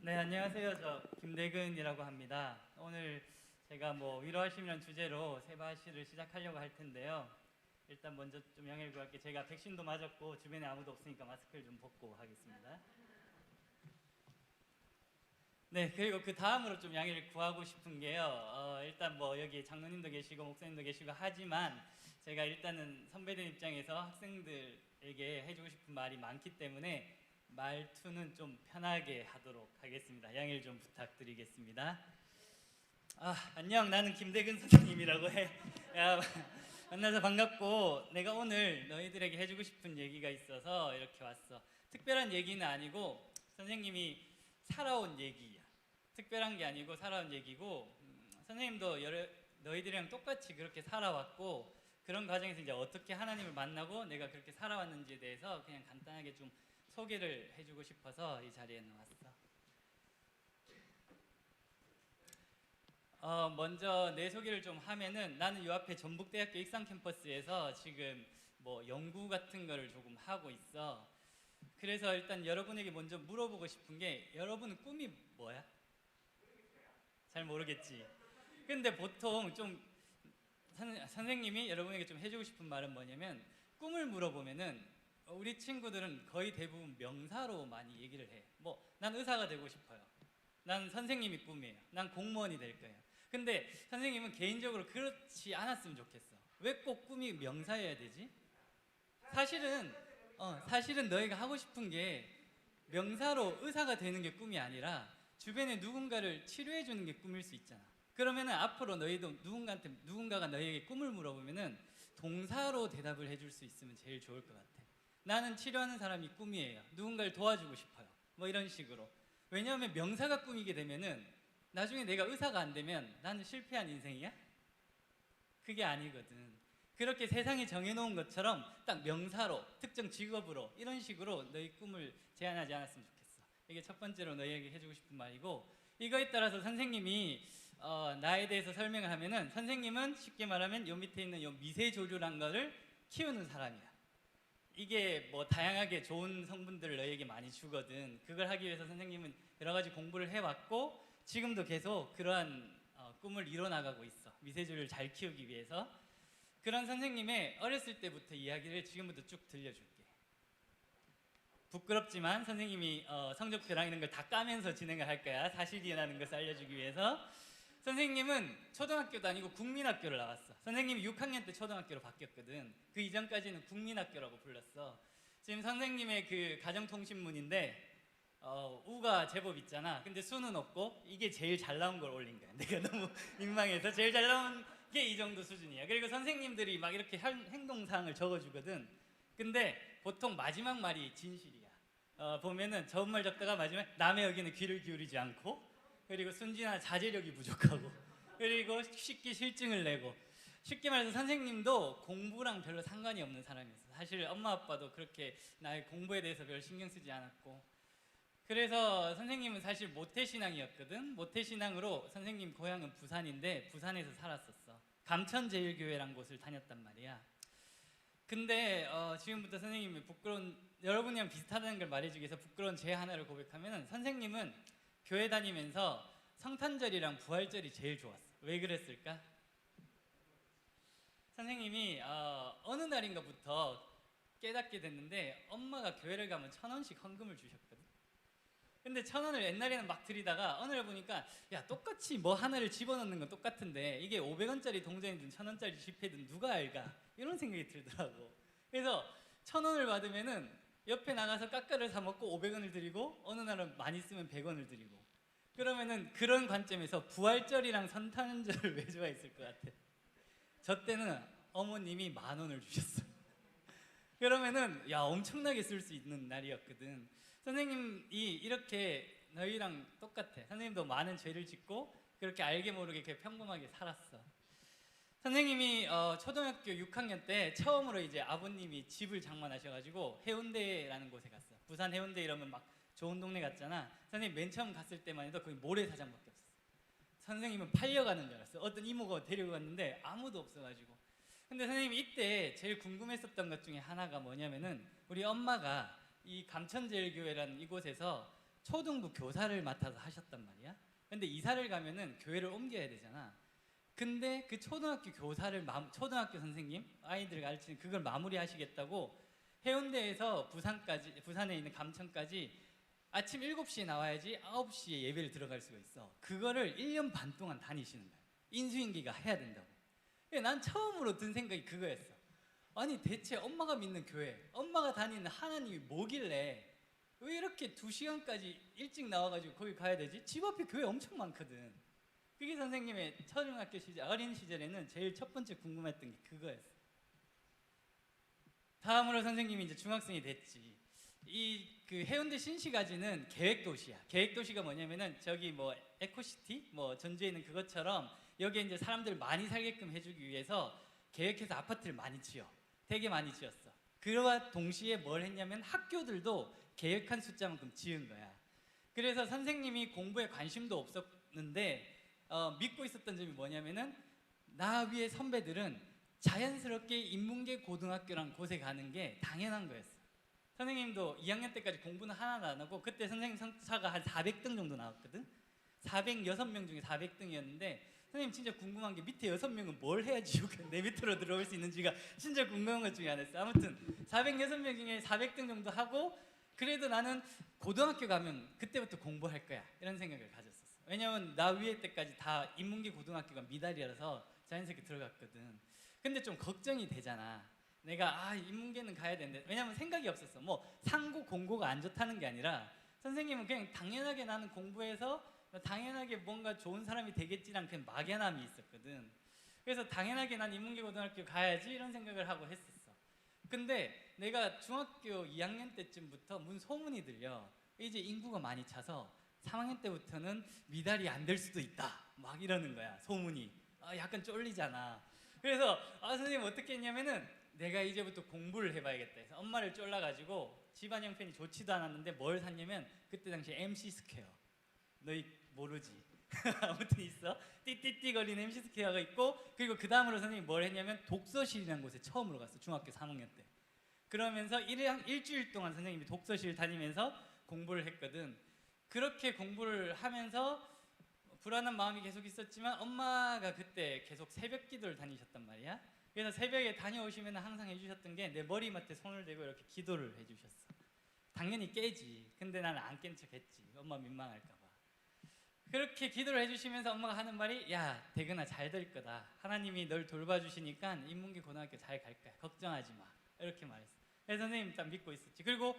네, 안녕하세요. 저 김대근이라고 합니다. 오늘 제가 위로하시면 주제로 세바시를 시작하려고 할 텐데요. 일단 먼저 좀 양해를 구할게. 제가 백신도 맞았고 주변에 아무도 없으니까 마스크를 좀 벗고 하겠습니다. 네, 그리고 그 다음으로 좀 양해를 구하고 싶은 게요. 일단 여기 장로님도 계시고 목사님도 계시고 하지만 제가 일단은 선배들 입장에서 학생들에게 해주고 싶은 말이 많기 때문에 말투는 좀 편하게 하도록 하겠습니다. 양해를 좀 부탁드리겠습니다. 안녕, 나는 김대근 선생님이라고 해. 야, 만나서 반갑고, 내가 오늘 너희들에게 해주고 싶은 얘기가 있어서 이렇게 왔어. 특별한 얘기는 아니고 선생님이 살아온 얘기야. 특별한 게 아니고 살아온 얘기고, 선생님도 너희들이랑 똑같이 그렇게 살아왔고, 그런 과정에서 이제 어떻게 하나님을 만나고 내가 그렇게 살아왔는지에 대해서 그냥 간단하게 좀 소개를 해주고 싶어서 이 자리에 나왔어. 먼저 내 소개를 좀 하면은, 나는 요 앞에 전북대학교 익산 캠퍼스에서 지금 연구 같은 거를 조금 하고 있어. 그래서 일단 여러분에게 먼저 물어보고 싶은 게, 여러분은 꿈이 뭐야? 잘 모르겠지. 근데 보통 좀 선생님이 여러분에게 좀 해주고 싶은 말은 뭐냐면, 꿈을 물어보면은 우리 친구들은 거의 대부분 명사로 많이 얘기를 해. 난 의사가 되고 싶어요. 난 선생님이 꿈이에요. 난 공무원이 될 거예요. 근데 선생님은 개인적으로 그렇지 않았으면 좋겠어. 왜 꼭 꿈이 명사여야 되지? 사실은 너희가 하고 싶은 게 명사로 의사가 되는 게 꿈이 아니라 주변에 누군가를 치료해 주는 게 꿈일 수 있잖아. 그러면은 앞으로 너희도 누군가가 너희에게 꿈을 물어보면은 동사로 대답을 해줄 수 있으면 제일 좋을 것 같아. 나는 치료하는 사람이 꿈이에요. 누군가를 도와주고 싶어요. 이런 식으로. 왜냐하면 명사가 꿈이게 되면은 나중에 내가 의사가 안 되면 나는 실패한 인생이야? 그게 아니거든. 그렇게 세상이 정해놓은 것처럼 딱 명사로, 특정 직업으로, 이런 식으로 너희 꿈을 제한하지 않았으면 좋겠어. 이게 첫 번째로 너희에게 해주고 싶은 말이고, 이거에 따라서 선생님이 나에 대해서 설명을 하면은, 선생님은 쉽게 말하면 요 밑에 있는 요 미세조류란 거를 키우는 사람이야. 이게 다양하게 좋은 성분들을 너희에게 많이 주거든. 그걸 하기 위해서 선생님은 여러 가지 공부를 해왔고, 지금도 계속 그러한 꿈을 이뤄나가고 있어. 미세조류를 잘 키우기 위해서. 그런 선생님의 어렸을 때부터 이야기를 지금부터 쭉 들려줄게. 부끄럽지만 선생님이 성적표랑 이런 걸 다 까면서 진행을 할 거야. 사실이라는 것을 알려주기 위해서. 선생님은 초등학교도 아니고 국민학교를 나왔어. 선생님이 6학년 때 초등학교로 바뀌었거든. 그 이전까지는 국민학교라고 불렀어. 지금 선생님의 그 가정통신문인데 우가 제법 있잖아. 근데 수는 없고 이게 제일 잘 나온 걸 올린 거야. 내가 너무 민망해서. 제일 잘 나온 게 이 정도 수준이야. 그리고 선생님들이 막 이렇게 행동사항을 적어주거든. 근데 보통 마지막 말이 진실이야. 보면은 처음 말 적다가 마지막에 남의 의견에 귀를 기울이지 않고, 그리고 순진한 자제력이 부족하고, 그리고 쉽게 실증을 내고. 쉽게 말해서 선생님도 공부랑 별로 상관이 없는 사람이었어. 사실 엄마 아빠도 그렇게 나의 공부에 대해서 별 신경 쓰지 않았고. 그래서 선생님은 사실 모태신앙이었거든. 모태신앙으로 선생님 고향은 부산인데 부산에서 살았었어. 감천제일교회란 곳을 다녔단 말이야. 근데 지금부터 선생님이 여러분이랑 비슷하다는 걸 말해주기 위해서 부끄러운 제 하나를 고백하면, 선생님은 교회 다니면서 성탄절이랑 부활절이 제일 좋았어. 왜 그랬을까? 선생님이 어느 날인가부터 깨닫게 됐는데, 엄마가 교회를 가면 1,000원씩 헌금을 주셨거든. 근데 1,000원을 옛날에는 막 드리다가 어느 날 보니까, 야, 똑같이 하나를 집어넣는 건 똑같은데 이게 500원짜리 동전이든 1,000원짜리 지폐든 누가 알까? 이런 생각이 들더라고. 그래서 1,000원을 받으면은 옆에 나가서 까까를 사 먹고 500원을 드리고, 어느 날은 많이 쓰면 100원을 드리고. 그러면은 그런 관점에서 부활절이랑 성탄절을 왜 좋아했을 것 같아? 저 때는 어머님이 10,000원을 주셨어. 그러면은 엄청나게 쓸 수 있는 날이었거든. 선생님이 이렇게 너희랑 똑같아. 선생님도 많은 죄를 짓고 그렇게 알게 모르게 그렇게 평범하게 살았어. 선생님이 초등학교 6학년 때 처음으로 이제 아버님이 집을 장만하셔가지고 해운대라는 곳에 갔어. 부산 해운대 이러면 막 좋은 동네 같잖아. 선생님 맨 처음 갔을 때만 해도 거기 모래사장밖에 없었어. 선생님은 팔려가는 줄 알았어. 어떤 이모가 데리고 갔는데 아무도 없어가지고. 근데 선생님이 이때 제일 궁금했었던 것 중에 하나가 뭐냐면은, 우리 엄마가 이 감천제일교회라는 이곳에서 초등부 교사를 맡아서 하셨단 말이야. 근데 이사를 가면은 교회를 옮겨야 되잖아. 근데 그 초등학교 교사를 초등학교 선생님 아이들 가르치는 그걸 마무리하시겠다고 해운대에서 부산에 있는 감천까지 아침 7시에 나와야지 9시에 예배를 들어갈 수가 있어. 그거를 1년 반 동안 다니시는 거야. 인수인계가 해야 된다고. 난 처음으로 든 생각이 그거였어. 아니 대체 엄마가 믿는 교회, 엄마가 다니는 하나님이 뭐길래 왜 이렇게 2시간까지 일찍 나와가지고 거기 가야 되지? 집 앞에 교회 엄청 많거든. 그게 선생님의 초등학교 시절, 어린 시절에는 제일 첫 번째 궁금했던 게 그거였어. 다음으로 선생님이 이제 중학생이 됐지. 그 해운대 신시가지는 계획도시야. 계획도시가 뭐냐면은 저기 뭐 에코시티, 뭐 전주에 있는 그것처럼 여기에 이제 사람들 많이 살게끔 해주기 위해서 계획해서 아파트를 많이 지어. 되게 많이 지었어. 그와 동시에 뭘 했냐면 학교들도 계획한 숫자만큼 지은 거야. 그래서 선생님이 공부에 관심도 없었는데 믿고 있었던 점이 뭐냐면은 나 위에 선배들은 자연스럽게 인문계 고등학교란 곳에 가는 게 당연한 거였어. 선생님도 2학년 때까지 공부는 하나도 안 하고 그때 선생님 성차가 한 400등 정도 나왔거든. 406명 중에 400등이었는데 선생님 진짜 궁금한 게 밑에 6명은 뭘 해야지 내 밑으로 들어올 수 있는지가 진짜 궁금한 것 중에 하나였어. 아무튼 406명 중에 400등 정도 하고 그래도 나는 고등학교 가면 그때부터 공부할 거야 이런 생각을 가졌었어. 왜냐면 나 위에 때까지 다 인문계 고등학교가 미달이라서 자연스럽게 들어갔거든. 근데 좀 걱정이 되잖아. 내가 인문계는 가야 되는데 왜냐면 생각이 없었어. 뭐 상고 공고가 안 좋다는 게 아니라 선생님은 그냥 당연하게 나는 공부해서 당연하게 뭔가 좋은 사람이 되겠지란 그냥 막연함이 있었거든. 그래서 당연하게 난 인문계 고등학교 가야지 이런 생각을 하고 했었어. 근데 내가 중학교 2학년 때쯤부터 문 소문이 들려. 이제 인구가 많이 차서 3학년 때부터는 미달이 안 될 수도 있다 막 이러는 거야. 소문이. 약간 쫄리잖아. 그래서 선생님 어떻게 했냐면은 내가 이제부터 공부를 해봐야겠다 해서 엄마를 쫄라가지고 집안 형편이 좋지도 않았는데 뭘 샀냐면 그때 당시 MC 스퀘어. 너희 모르지? 아무튼 있어. 띠띠띠 거리는 MC 스퀘어가 있고 그리고 그 다음으로 선생님이 뭘 했냐면 독서실이라는 곳에 처음으로 갔어. 중학교 3학년 때. 그러면서 일주일 동안 선생님이 독서실 다니면서 공부를 했거든. 그렇게 공부를 하면서 불안한 마음이 계속 있었지만 엄마가 그때 계속 새벽 기도를 다니셨단 말이야. 그래서 새벽에 다녀오시면 항상 해주셨던 게 내 머리맡에 손을 대고 이렇게 기도를 해주셨어. 당연히 깨지. 근데 나는 안 깬 척 했지. 엄마 민망할까 봐. 그렇게 기도를 해주시면서 엄마가 하는 말이 야 대근아 잘 될 거다. 하나님이 널 돌봐주시니까 인문계 고등학교 잘 갈 거야. 걱정하지 마. 이렇게 말했어. 그래서 선생님 딱 믿고 있었지. 그리고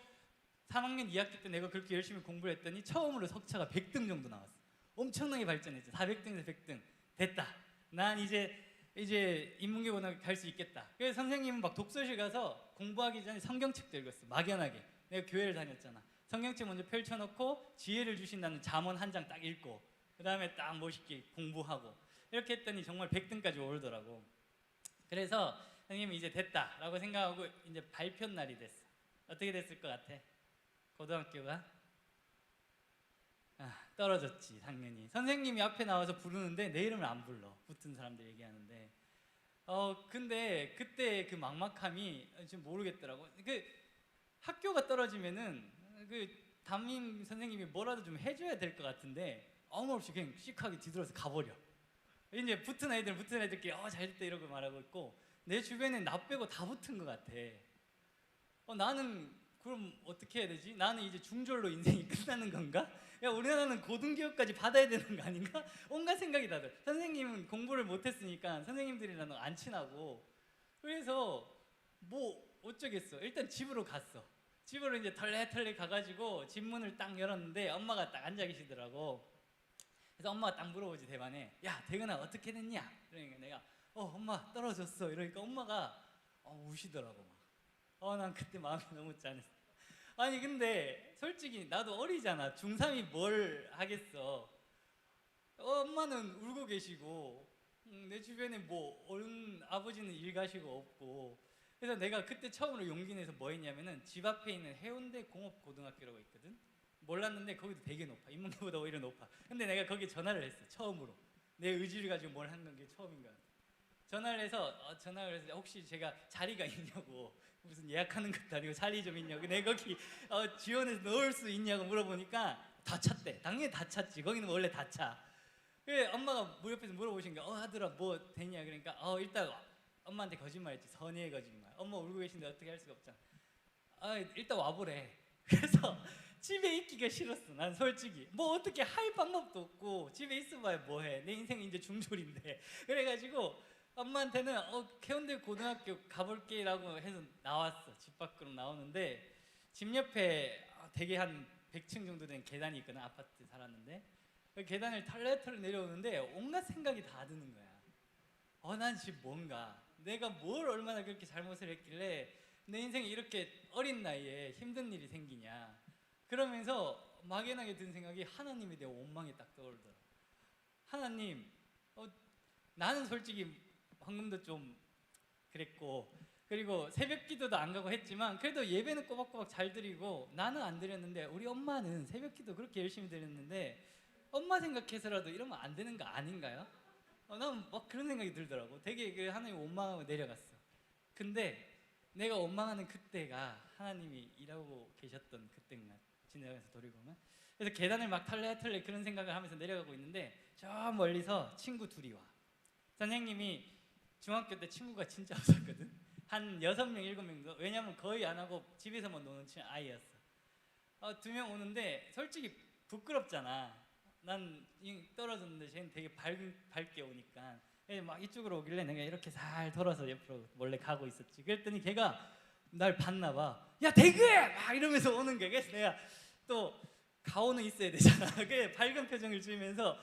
3학년 2학기 때 내가 그렇게 열심히 공부를 했더니 처음으로 석차가 100등 정도 나왔어. 엄청나게 발전했지. 400등에서 100등 됐다. 난 이제 인문계 고등학교 갈 수 있겠다. 그래서 선생님은 막 독서실 가서 공부하기 전에 성경책도 읽었어. 막연하게. 내가 교회를 다녔잖아. 성경책 먼저 펼쳐놓고 지혜를 주신다는 잠언 한 장 딱 읽고 그 다음에 딱 멋있게 공부하고 이렇게 했더니 정말 100등까지 오르더라고. 그래서 선생님이 이제 됐다라고 생각하고 이제 발표 날이 됐어. 어떻게 됐을 것 같아? 고등학교가? 떨어졌지 당연히. 선생님이 앞에 나와서 부르는데 내 이름을 안 불러. 붙은 사람들 얘기하는데 근데 그때 그 막막함이 지금 모르겠더라고. 그 학교가 떨어지면은 그 담임 선생님이 뭐라도 좀 해줘야 될 것 같은데 아무 없이 그냥 씩하게 뒤돌아서 가버려. 이제 붙은 애들끼리 잘 됐다 이러고 말하고 있고 내 주변에 나 빼고 다 붙은 것 같아. 나는 그럼 어떻게 해야 되지? 나는 이제 중졸로 인생이 끝나는 건가? 야 우리나라는 고등교육까지 받아야 되는 거 아닌가? 온갖 생각이 다 들어. 선생님은 공부를 못했으니까 선생님들이랑 안 친하고 그래서 뭐 어쩌겠어. 일단 집으로 갔어. 집으로 이제 털레털레 가가지고 집 문을 딱 열었는데 엄마가 딱 앉아 계시더라고. 그래서 엄마가 딱 물어보지 대반에 야 대근아 어떻게 됐냐? 그러니까 내가 엄마 떨어졌어 이러니까 엄마가 우시더라고 막. 난 그때 마음이 너무 짠했어. 아니 근데 솔직히 나도 어리잖아. 중3이 뭘 하겠어. 엄마는 울고 계시고 내 주변에 뭐 어른 아버지는 일 가시고 없고 그래서 내가 그때 처음으로 용기 내서 뭐 했냐면은 집 앞에 있는 해운대 공업고등학교라고 있거든. 몰랐는데 거기도 되게 높아. 인문계보다 오히려 높아. 근데 내가 거기 전화를 했어. 처음으로. 내 의지를 가지고 뭘 하는 게 처음인 거야. 전화를 해서 혹시 제가 자리가 있냐고 무슨 예약하는 것도 아니고 자리 좀 있냐고 내가 거기 지원해서 넣을 수 있냐고 물어보니까 다 찼대. 당연히 다 찼지. 거기는 원래 다 차. 그래 엄마가 옆에서 물어보신 게 아들아 뭐 됐냐 그러니까 일단 엄마한테 거짓말했지. 선의의 거짓말. 엄마 울고 계신데 어떻게 할 수가 없잖아. 일단 와보래. 그래서 집에 있기가 싫었어. 난 솔직히 뭐 어떻게 할 방법도 없고 집에 있어봐야 뭐해. 내 인생 이제 중졸인데. 그래가지고 엄마한테는 해운대 고등학교 가볼게라고 해서 나왔어. 집 밖으로 나오는데 집 옆에 되게 한 100층 정도 된 계단이 있거든. 아파트 살았는데 그 계단을 털레털레 내려오는데 온갖 생각이 다 드는 거야. 난 지금 뭔가 내가 뭘 얼마나 그렇게 잘못을 했길래 내 인생에 이렇게 어린 나이에 힘든 일이 생기냐. 그러면서 막연하게 든 생각이 하나님에 대한 원망이 딱 떠오르더라. 하나님, 나는 솔직히 방금도 좀 그랬고 그리고 새벽 기도도 안 가고 했지만 그래도 예배는 꼬박꼬박 잘 드리고 나는 안 드렸는데 우리 엄마는 새벽 기도 그렇게 열심히 드렸는데 엄마 생각해서라도 이러면 안 되는 거 아닌가요? 난 막 그런 생각이 들더라고. 되게 그 하나님 원망하고 내려갔어. 근데 내가 원망하는 그때가 하나님이 일하고 계셨던 그때인가 지나가면서 돌이보면. 그래서 계단을 막 털레털레 그런 생각을 하면서 내려가고 있는데 저 멀리서 친구 둘이 와. 선생님이 중학교 때 친구가 진짜 없었거든. 한 6명, 7명. 왜냐면 거의 안 하고 집에서만 노는 아이였어. 2명 오는데 솔직히 부끄럽잖아. 난 떨어졌는데 쟤는 되게 밝게 오니까 막 이쪽으로 오길래 내가 이렇게 살 돌아서 옆으로 몰래 가고 있었지. 그랬더니 걔가 날 봤나 봐. 야 대그해! 막 이러면서 오는 거야. 그래서 내가 또 가오는 있어야 되잖아. 그래 밝은 표정을 지으면서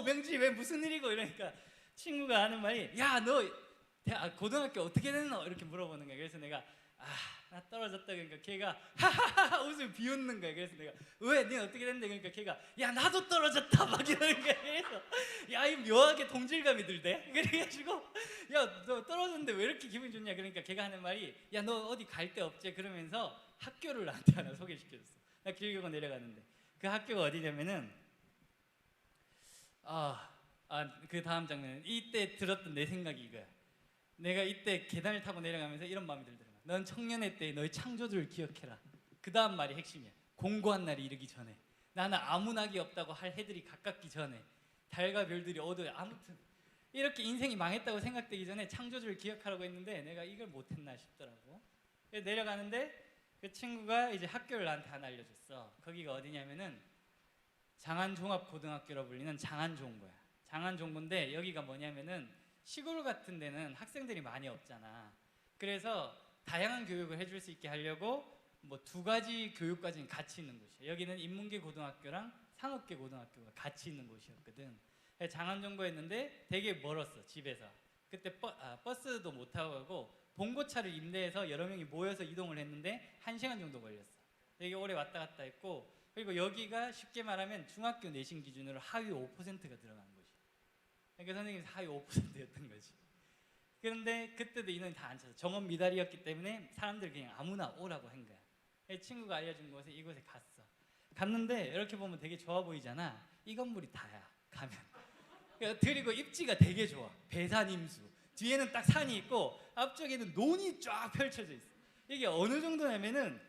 명지 왜 무슨 일이고 이러니까 친구가 하는 말이 야 너 고등학교 어떻게 됐노? 이렇게 물어보는 거야. 그래서 내가 나 떨어졌다. 그러니까 걔가 하하하 웃으면 비웃는 거야. 그래서 내가 왜? 니 어떻게 됐는데? 그러니까 걔가 야 나도 떨어졌다 막 이러는 거야. 그래서 야 이 묘하게 동질감이 들대. 그래가지고 야 너 떨어졌는데 왜 이렇게 기분 좋냐? 그러니까 걔가 하는 말이 야 너 어디 갈 데 없지? 그러면서 학교를 나한테 하나 소개시켜줬어. 나 길게 내려가는데 그 학교가 어디냐면은 그 다음 장면은 이때 들었던 내 생각이 이거야. 내가 이때 계단을 타고 내려가면서 이런 마음이 들더라고. 넌 청년의 때 너의 창조주를 기억해라. 그 다음 말이 핵심이야. 공고한 날이 이르기 전에 나는 아무 낙이 없다고 할 해들이 가깝기 전에 달과 별들이 어두워. 아무튼 이렇게 인생이 망했다고 생각되기 전에 창조주를 기억하라고 했는데 내가 이걸 못했나 싶더라고. 그래서 내려가는데 그 친구가 이제 학교를 나한테 하나 알려줬어. 거기가 어디냐면은 장안종합고등학교로 불리는 장안종고야. 장안종고인데 여기가 뭐냐면은 시골 같은 데는 학생들이 많이 없잖아. 그래서 다양한 교육을 해줄 수 있게 하려고 뭐 2가지 교육까지는 같이 있는 곳이야. 여기는 인문계 고등학교랑 상업계 고등학교가 같이 있는 곳이었거든. 장안종고였는데 되게 멀었어 집에서. 그때 버스도 못 타고 가고 봉고차를 임대해서 여러 명이 모여서 이동을 했는데 1시간 정도 걸렸어. 되게 오래 왔다 갔다 했고 그리고 여기가 쉽게 말하면 중학교 내신 기준으로 하위 5%가 들어간 곳이야. 그러니까 선생님이 하위 5%였던 거지. 그런데 그때도 인원이 다 안 차서 정원 미달이었기 때문에 사람들 그냥 아무나 오라고 한 거야. 친구가 알려준 곳에 이곳에 갔는데 이렇게 보면 되게 좋아 보이잖아. 이 건물이 다야 가면. 그리고 입지가 되게 좋아. 배산임수. 뒤에는 딱 산이 있고 앞쪽에는 논이 쫙 펼쳐져 있어. 이게 어느 정도냐면은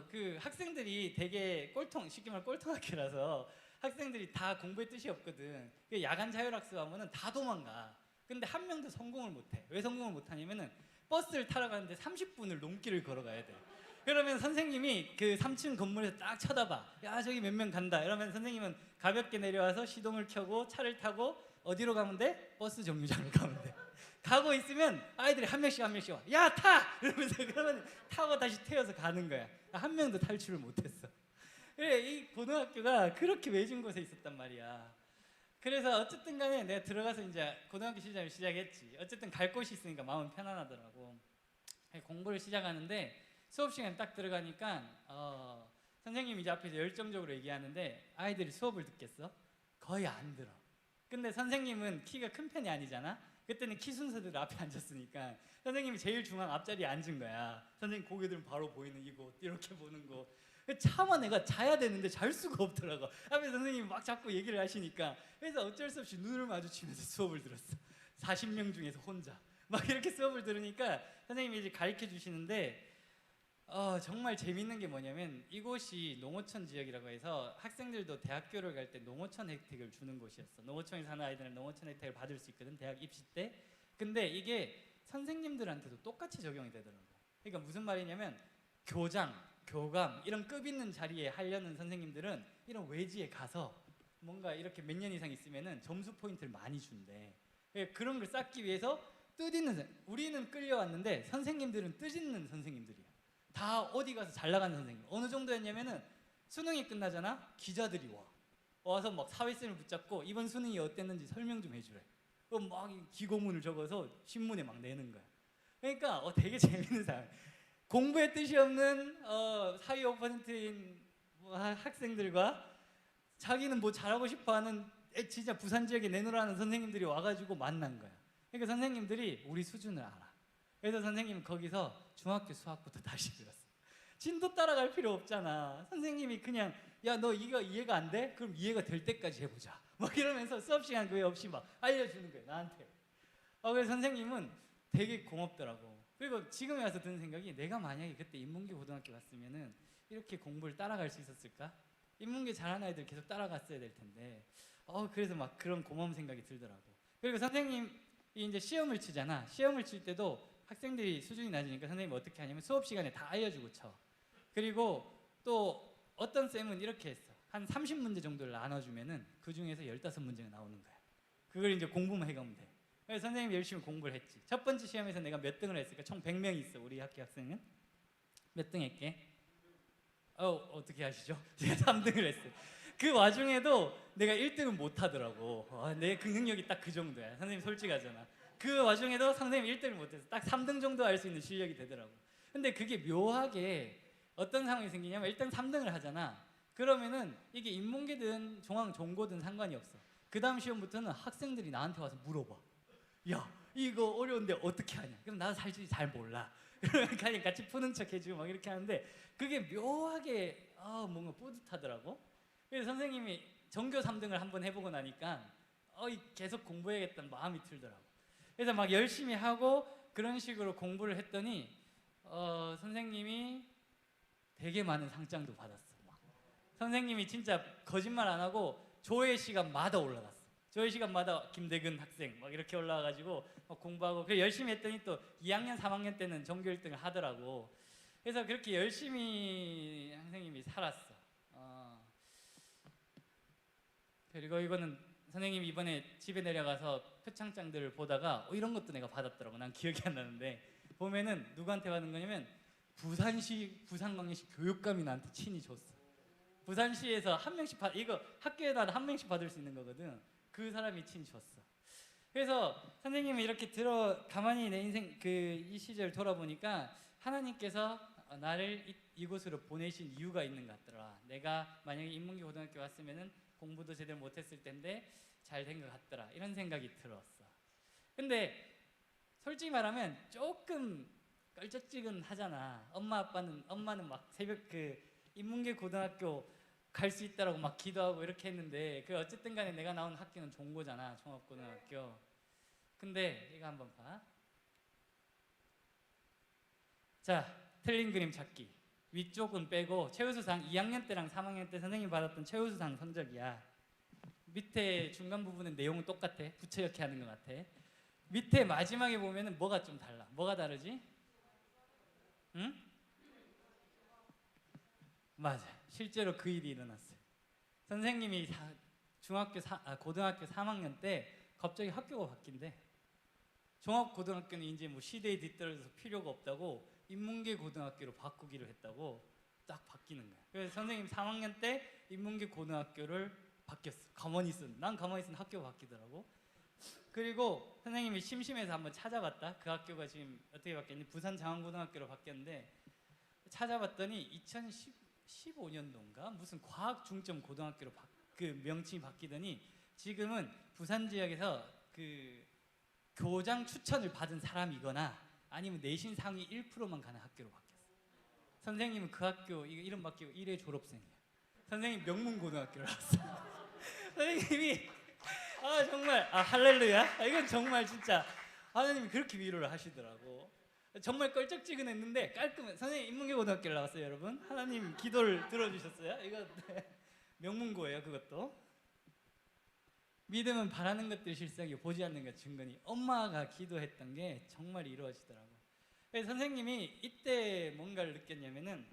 그 학생들이 되게 쉽게 말하면 꼴통학교라서 학생들이 다 공부에 뜻이 없거든. 야간 자율학습하면은 다 도망가. 근데 한 명도 성공을 못해. 왜 성공을 못하냐면은 버스를 타러 가는데 30분을 넘기를 걸어가야 돼. 그러면 선생님이 그 3층 건물에서 딱 쳐다봐. 야 저기 몇 명 간다. 이러면 선생님은 가볍게 내려와서 시동을 켜고 차를 타고 어디로 가면 돼? 버스 정류장으로 가면 돼. 가고 있으면 아이들이 한 명씩 와. 야 타! 이러면서 그러면 타고 다시 태워서 가는 거야. 한 명도 탈출을 못했어. 그래 이 고등학교가 그렇게 외진 곳에 있었단 말이야. 그래서 어쨌든 간에 내가 들어가서 이제 고등학교 시작을 시작했지. 어쨌든 갈 곳이 있으니까 마음은 편안하더라고. 공부를 시작하는데 수업 시간에 딱 들어가니까 선생님이 이제 앞에서 열정적으로 얘기하는데 아이들이 수업을 듣겠어? 거의 안 들어. 근데 선생님은 키가 큰 편이 아니잖아. 그때는 키 순서대로 앞에 앉았으니까 선생님이 제일 중앙 앞자리에 앉은 거야. 선생님 고개 들면 바로 보이는 이곳 이렇게 보는 거. 차마 내가 자야 되는데 잘 수가 없더라고. 앞에 선생님이 막 자꾸 얘기를 하시니까. 그래서 어쩔 수 없이 눈을 마주치면서 수업을 들었어. 40명 중에서 혼자 막 이렇게 수업을 들으니까 선생님이 이제 가르쳐 주시는데 정말 재밌는 게 뭐냐면 이곳이 농어촌 지역이라고 해서 학생들도 대학교를 갈 때 농어촌 혜택을 주는 곳이었어. 농어촌에 사는 아이들은 농어촌 혜택을 받을 수 있거든, 대학 입시 때. 근데 이게 선생님들한테도 똑같이 적용이 되더라고. 그러니까 무슨 말이냐면 교장, 교감 이런 급 있는 자리에 하려는 선생님들은 이런 외지에 가서 뭔가 이렇게 몇 년 이상 있으면은 점수 포인트를 많이 준대. 그러니까 그런 걸 쌓기 위해서 뜻있는, 우리는 끌려왔는데 선생님들은 뜻있는 선생님들이야. 다 어디 가서 잘 나가는 선생님. 어느 정도였냐면은 수능이 끝나잖아. 기자들이 와서 막 사회성을 붙잡고 이번 수능이 어땠는지 설명 좀 해주래. 그럼 막 기고문을 적어서 신문에 막 내는 거야. 그러니까 되게 재밌는 사람. 공부에 뜻이 없는 4.25%인 학생들과 자기는 뭐 잘하고 싶어하는 진짜 부산 지역에 내놓으라는 선생님들이 와가지고 만난 거야. 그러니까 선생님들이 우리 수준을 알아. 그래서 선생님은 거기서 중학교 수학부터 다시 들었어. 진도 따라갈 필요 없잖아. 선생님이 그냥 야 너 이거 이해가 안 돼? 그럼 이해가 될 때까지 해보자. 막 이러면서 수업 시간 그게 없이 막 알려주는 거야 나한테. 그래서 선생님은 되게 고맙더라고. 그리고 지금에 와서 드는 생각이 내가 만약에 그때 인문계 고등학교 갔으면은 이렇게 공부를 따라갈 수 있었을까? 인문계 잘하는 아이들 계속 따라갔어야 될 텐데. 그래서 막 그런 고마운 생각이 들더라고. 그리고 선생님이 이제 시험을 치잖아. 시험을 칠 때도 학생들이 수준이 낮으니까 선생님이 어떻게 하냐면 수업 시간에 다 알려주고 쳐. 그리고 또 어떤 쌤은 이렇게 했어. 한 30문제 정도를 나눠주면은 그 중에서 15문제가 나오는 거야. 그걸 이제 공부만 해가면 돼. 그래서 선생님이 열심히 공부를 했지. 첫 번째 시험에서 내가 몇 등을 했을까? 총 100명이 있어. 우리 학교 학생은. 몇 등 했게? 어떻게 하시죠? 제가 3등을 했어요. 그 와중에도 내가 1등은 못 하더라고. 내 능력이 딱 그 정도야. 선생님 솔직하잖아. 그 와중에도 선생님 1등을 못해서 딱 3등 정도 할 수 있는 실력이 되더라고. 근데 그게 묘하게 어떤 상황이 생기냐면 일단 3등을 하잖아. 그러면은 이게 인문계든 종고든 상관이 없어. 그 다음 시험부터는 학생들이 나한테 와서 물어봐. 야 이거 어려운데 어떻게 하냐. 그럼 나 사실 잘 몰라. 그러니까 같이 푸는 척 해주고 막 이렇게 하는데 그게 묘하게 뭔가 뿌듯하더라고. 그래서 선생님이 전교 3등을 한번 해보고 나니까 계속 공부해야겠다는 마음이 들더라고. 그래서 막 열심히 하고 그런 식으로 공부를 했더니 선생님이 되게 많은 상장도 받았어. 선생님이 진짜 거짓말 안 하고 조회 시간마다 올라갔어. 조회 시간마다 김대근 학생 막 이렇게 올라와가지고 공부하고 그래 열심히 했더니 또 2학년 3학년 때는 전교 1등을 하더라고. 그래서 그렇게 열심히 선생님이 살았어. 그리고 이거는 선생님이 이번에 집에 내려가서 표창장들을 보다가 이런 것도 내가 받았더라고. 난 기억이 안 나는데 보면은 누구한테 받은 거냐면 부산광역시 교육감이 나한테 친히 줬어. 부산시에서 한 명씩 이거 학교에다 한 명씩 받을 수 있는 거거든. 그 사람이 친히 줬어. 그래서 선생님이 이렇게 가만히 내 인생 이 시절 돌아보니까 하나님께서 나를 이곳으로 보내신 이유가 있는 것 같더라. 내가 만약에 인문계 고등학교 왔으면은 공부도 제대로 못했을 텐데 잘 된 것 같더라. 이런 생각이 들었어. 근데 솔직히 말하면 조금 껄쩍지근하잖아. 엄마는 막 새벽 인문계 고등학교 갈 수 있다라고 막 기도하고 이렇게 했는데 어쨌든 간에 내가 나온 학교는 종고잖아. 종합고등학교. 근데 이거 한번 봐. 자, 틀린 그림 찾기. 위쪽은 빼고 최우수상 2학년 때랑 3학년 때 선생님이 받았던 최우수상 성적이야. 밑에 중간 부분은 내용은 똑같아. 부처역해 하는 것 같아. 밑에 마지막에 보면은 뭐가 좀 달라. 뭐가 다르지? 응? 맞아. 실제로 그 일이 일어났어요. 선생님이 고등학교 3학년 때 갑자기 학교가 바뀐대. 종합고등학교는 이제 뭐 시대에 뒤떨어져서 필요가 없다고 인문계 고등학교로 바꾸기로 했다고 딱 바뀌는 거야. 그래서 선생님 3학년 때 인문계 고등학교를 바뀌었어. 난 가만히 있으면 학교가 바뀌더라고. 그리고 선생님이 심심해서 한번 찾아봤다. 그 학교가 지금 어떻게 바뀌었니? 부산 장안고등학교로 바뀌었는데 찾아봤더니 2015년도인가 무슨 과학 중점 고등학교로 그 명칭이 바뀌더니 지금은 부산 지역에서 그 교장 추천을 받은 사람이거나 아니면 내신 상위 1%만 가는 학교로 바뀌었어. 선생님은 그 학교 이름 바뀌고 1회 졸업생이야. 선생님 명문고등학교를 나왔어. 선생님이 정말 할렐루야. 이건 정말 진짜 하나님이 그렇게 위로를 하시더라고. 정말 껄쩍지근했는데 깔끔해. 선생님 인문계 고등학교를 나왔어요, 여러분. 하나님 기도를 들어주셨어요. 이거 명문고예요, 그것도. 믿음은 바라는 것들 실상이 보지 않는 것 증거니. 엄마가 기도했던 게 정말 이루어지더라고. 그래서 선생님이 이때 뭔가를 느꼈냐면은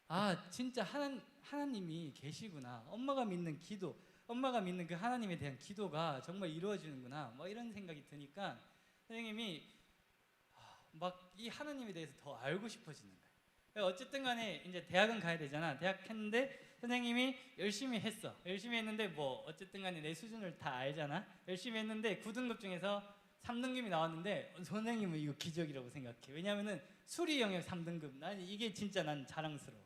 아 진짜 하나님이 계시구나. 엄마가 믿는 기도, 엄마가 믿는 그 하나님에 대한 기도가 정말 이루어지는구나. 뭐 이런 생각이 드니까 선생님이 막 이 하나님에 대해서 더 알고 싶어지는 거예요. 어쨌든 간에 이제 대학은 가야 되잖아. 대학 했는데 선생님이 열심히 했어. 열심히 했는데 뭐 어쨌든 간에 내 수준을 다 알잖아. 열심히 했는데 9등급 중에서 3등급이 나왔는데 선생님은 이거 기적이라고 생각해. 왜냐면은 수리 영역 3등급. 난 이게 진짜 난 자랑스러워.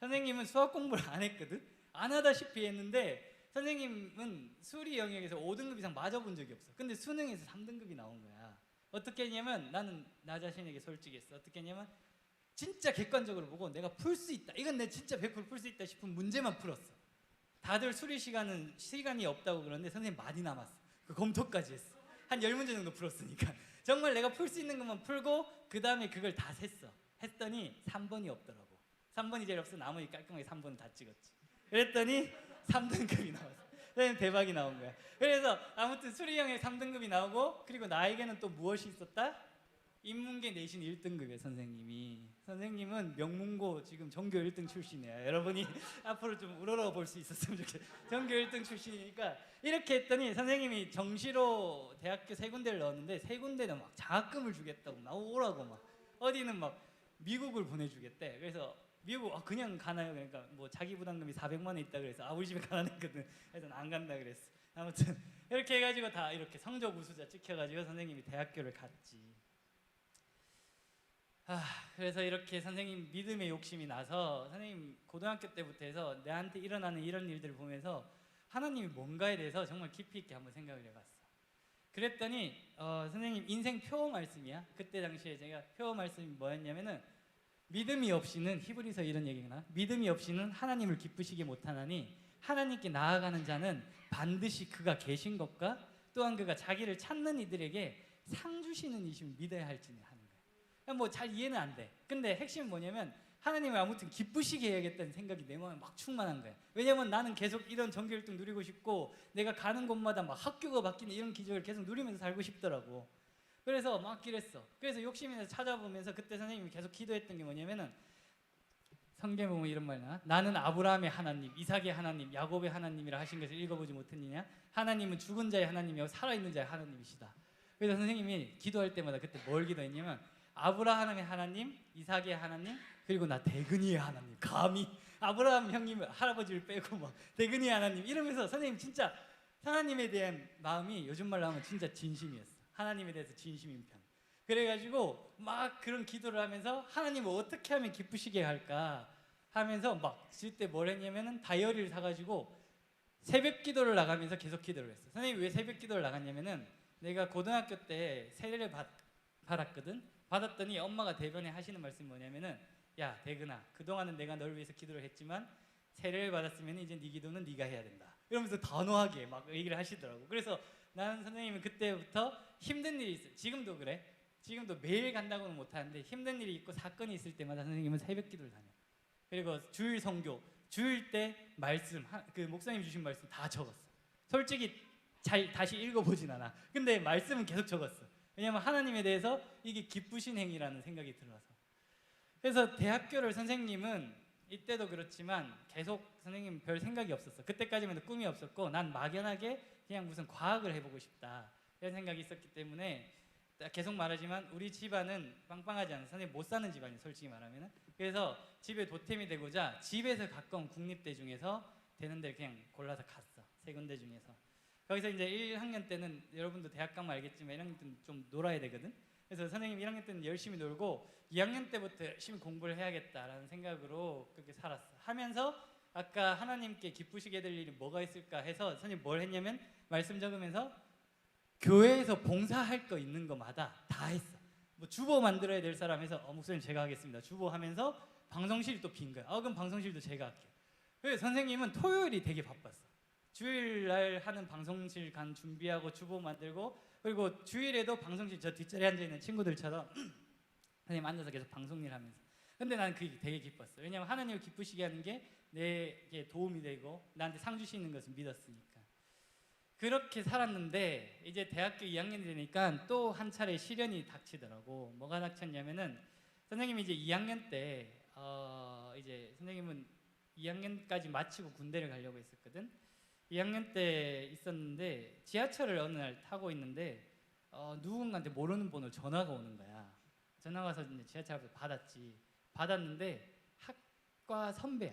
선생님은 수학 공부를 안 했거든. 안 하다시피 했는데 선생님은 수리 영역에서 5등급 이상 맞아본 적이 없어. 근데 수능에서 3등급이 나온 거야. 어떻게 했냐면 나는 나 자신에게 솔직했어. 어떻게 했냐면 진짜 객관적으로 보고 내가 풀 수 있다. 이건 내 진짜 100% 풀 수 있다 싶은 문제만 풀었어. 다들 수리 시간이 없다고 그러는데 선생님 많이 남았어. 그 검토까지 했어. 한 10문제 정도 풀었으니까. 정말 내가 풀 수 있는 것만 풀고 그 다음에 그걸 다 셌어. 했더니 3번이 없더라고. 3번이 제일 없어. 나머지 깔끔하게 3번은 다 찍었지. 그랬더니 3등급이 나왔어. 선생님 대박이 나온 거야. 그래서 아무튼 수리형에 3등급이 나오고 그리고 나에게는 또 무엇이 있었다? 인문계 내신 1등급이에요. 선생님은 명문고 지금 전교 1등 출신이에요. 여러분이 앞으로 좀 우러러 볼 수 있었으면 좋겠어요. 전교 1등 출신이니까 이렇게 했더니 선생님이 정시로 대학교 3군데를 넣었는데 3군데는 막 장학금을 주겠다고 나오라고 막 어디는 막 미국을 보내주겠대. 그래서 미국 그냥 가나요? 그러니까 뭐 자기 부담금이 400만 원 있다 그래서 우리 집에 가라했거든. 그래서 안 간다 그랬어. 아무튼 이렇게 해가지고 다 이렇게 성적 우수자 찍혀가지고 선생님이 대학교를 갔지. 그래서 이렇게 선생님 믿음의 욕심이 나서 선생님 고등학교 때부터 해서 내한테 일어나는 이런 일들을 보면서 하나님이 뭔가에 대해서 정말 깊이 있게 한번 생각을 해봤어. 그랬더니 선생님 인생 표 말씀이야. 그때 당시에 제가 표 말씀이 뭐였냐면은 믿음이 없이는 히브리서 이런 얘기가 나. 믿음이 없이는 하나님을 기쁘시게 못하나니 하나님께 나아가는 자는 반드시 그가 계신 것과 또한 그가 자기를 찾는 이들에게 상 주시는 이심을 믿어야 할지니 하는 거야. 뭐 잘 이해는 안 돼. 근데 핵심은 뭐냐면 하나님을 아무튼 기쁘시게 해야겠다는 생각이 내 마음에 막 충만한 거야. 왜냐면 나는 계속 이런 전교 1등 누리고 싶고 내가 가는 곳마다 막 학교가 바뀌는 이런 기적을 계속 누리면서 살고 싶더라고. 그래서 막 길했어. 그래서 욕심이 나서 찾아보면서 그때 선생님이 계속 기도했던 게 뭐냐면은 성경에 보면 이런 말이 나. 나는 아브라함의 하나님, 이삭의 하나님, 야곱의 하나님이라 하신 것을 읽어보지 못했느냐? 하나님은 죽은 자의 하나님이고 살아있는 자의 하나님이시다. 그래서 선생님이 기도할 때마다 그때 뭘 기도했냐면 아브라함의 하나님, 이삭의 하나님, 그리고 나 대근이의 하나님. 감히 아브라함 형님 할아버지를 빼고 막 대근이의 하나님 이러면서 선생님 진짜 하나님에 대한 마음이 요즘 말로 하면 진짜 진심이었어. 하나님에 대해서 진심인 편. 그래가지고 막 그런 기도를 하면서 하나님을 어떻게 하면 기쁘시게 할까 하면서 막 그때 뭘 했냐면은 다이어리를 사가지고 새벽 기도를 나가면서 계속 기도를 했어. 선생님이 왜 새벽 기도를 나갔냐면은 내가 고등학교 때 세례를 받았거든. 받았더니 엄마가 대변에 하시는 말씀이 뭐냐면은 야 대근아 그동안은 내가 너를 위해서 기도를 했지만 세례를 받았으면 이제 네 기도는 네가 해야 된다 이러면서 단호하게 막 얘기를 하시더라고. 그래서 나는 선생님은 그때부터 힘든 일이 있어요. 지금도 그래. 지금도 매일 간다고는 못하는데 힘든 일이 있고 사건이 있을 때마다 선생님은 새벽 기도를 다녀. 그리고 주일 성교, 주일 때 말씀, 그 목사님 주신 말씀 다 적었어. 솔직히 잘 다시 읽어보진 않아. 근데 말씀은 계속 적었어. 왜냐면 하나님에 대해서 이게 기쁘신 행위라는 생각이 들어서. 그래서 대학교를 선생님은 이때도 그렇지만 계속 선생님 별 생각이 없었어. 그때까지만 해도 꿈이 없었고 난 막연하게 그냥 무슨 과학을 해보고 싶다 이런 생각이 있었기 때문에 계속 말하지만 우리 집안은 빵빵하지 않아서 선생님 못 사는 집안이에요. 솔직히 말하면. 그래서 집에 도템이 되고자 집에서 가까운 국립대 중에서 되는 데 그냥 골라서 갔어. 3군데 중에서. 거기서 이제 1학년 때는 여러분도 대학 가면 알겠지만 1학년 때는 좀 놀아야 되거든. 그래서 선생님 1학년 때는 열심히 놀고 2학년 때부터 열심히 공부를 해야겠다라는 생각으로 그렇게 살았어. 하면서 아까 하나님께 기쁘시게 될 일이 뭐가 있을까 해서 선생님 뭘 했냐면 말씀 적으면서 교회에서 봉사할 거 있는 거마다 다 했어. 뭐 주보 만들어야 될 사람 해서 목사님 제가 하겠습니다. 주보 하면서 방송실이 또 빈 거야. 그럼 방송실도 제가 할게요. 그래서 선생님은 토요일이 되게 바빴어. 주일날 하는 방송실 간 준비하고 주보 만들고 그리고 주일에도 방송실 저 뒷자리에 앉아있는 친구들처럼 선생님 앉아서 계속 방송 일 하면서. 근데 나는 그게 되게 기뻤어. 왜냐면 하나님을 기쁘시게 하는 게 내게 도움이 되고 나한테 상 주시는 것을 믿었으니까. 그렇게 살았는데 이제 대학교 2학년 되니까 또 한 차례 시련이 닥치더라고. 뭐가 닥쳤냐면은 선생님이 이제 2학년 때 이제 선생님은 2학년까지 마치고 군대를 가려고 했었거든. 2학년 때 있었는데 지하철을 어느 날 타고 있는데 누군가한테 모르는 번호로 전화가 오는 거야. 전화가 와서 이제 지하철 앞에서 받았는데 학과 선배야.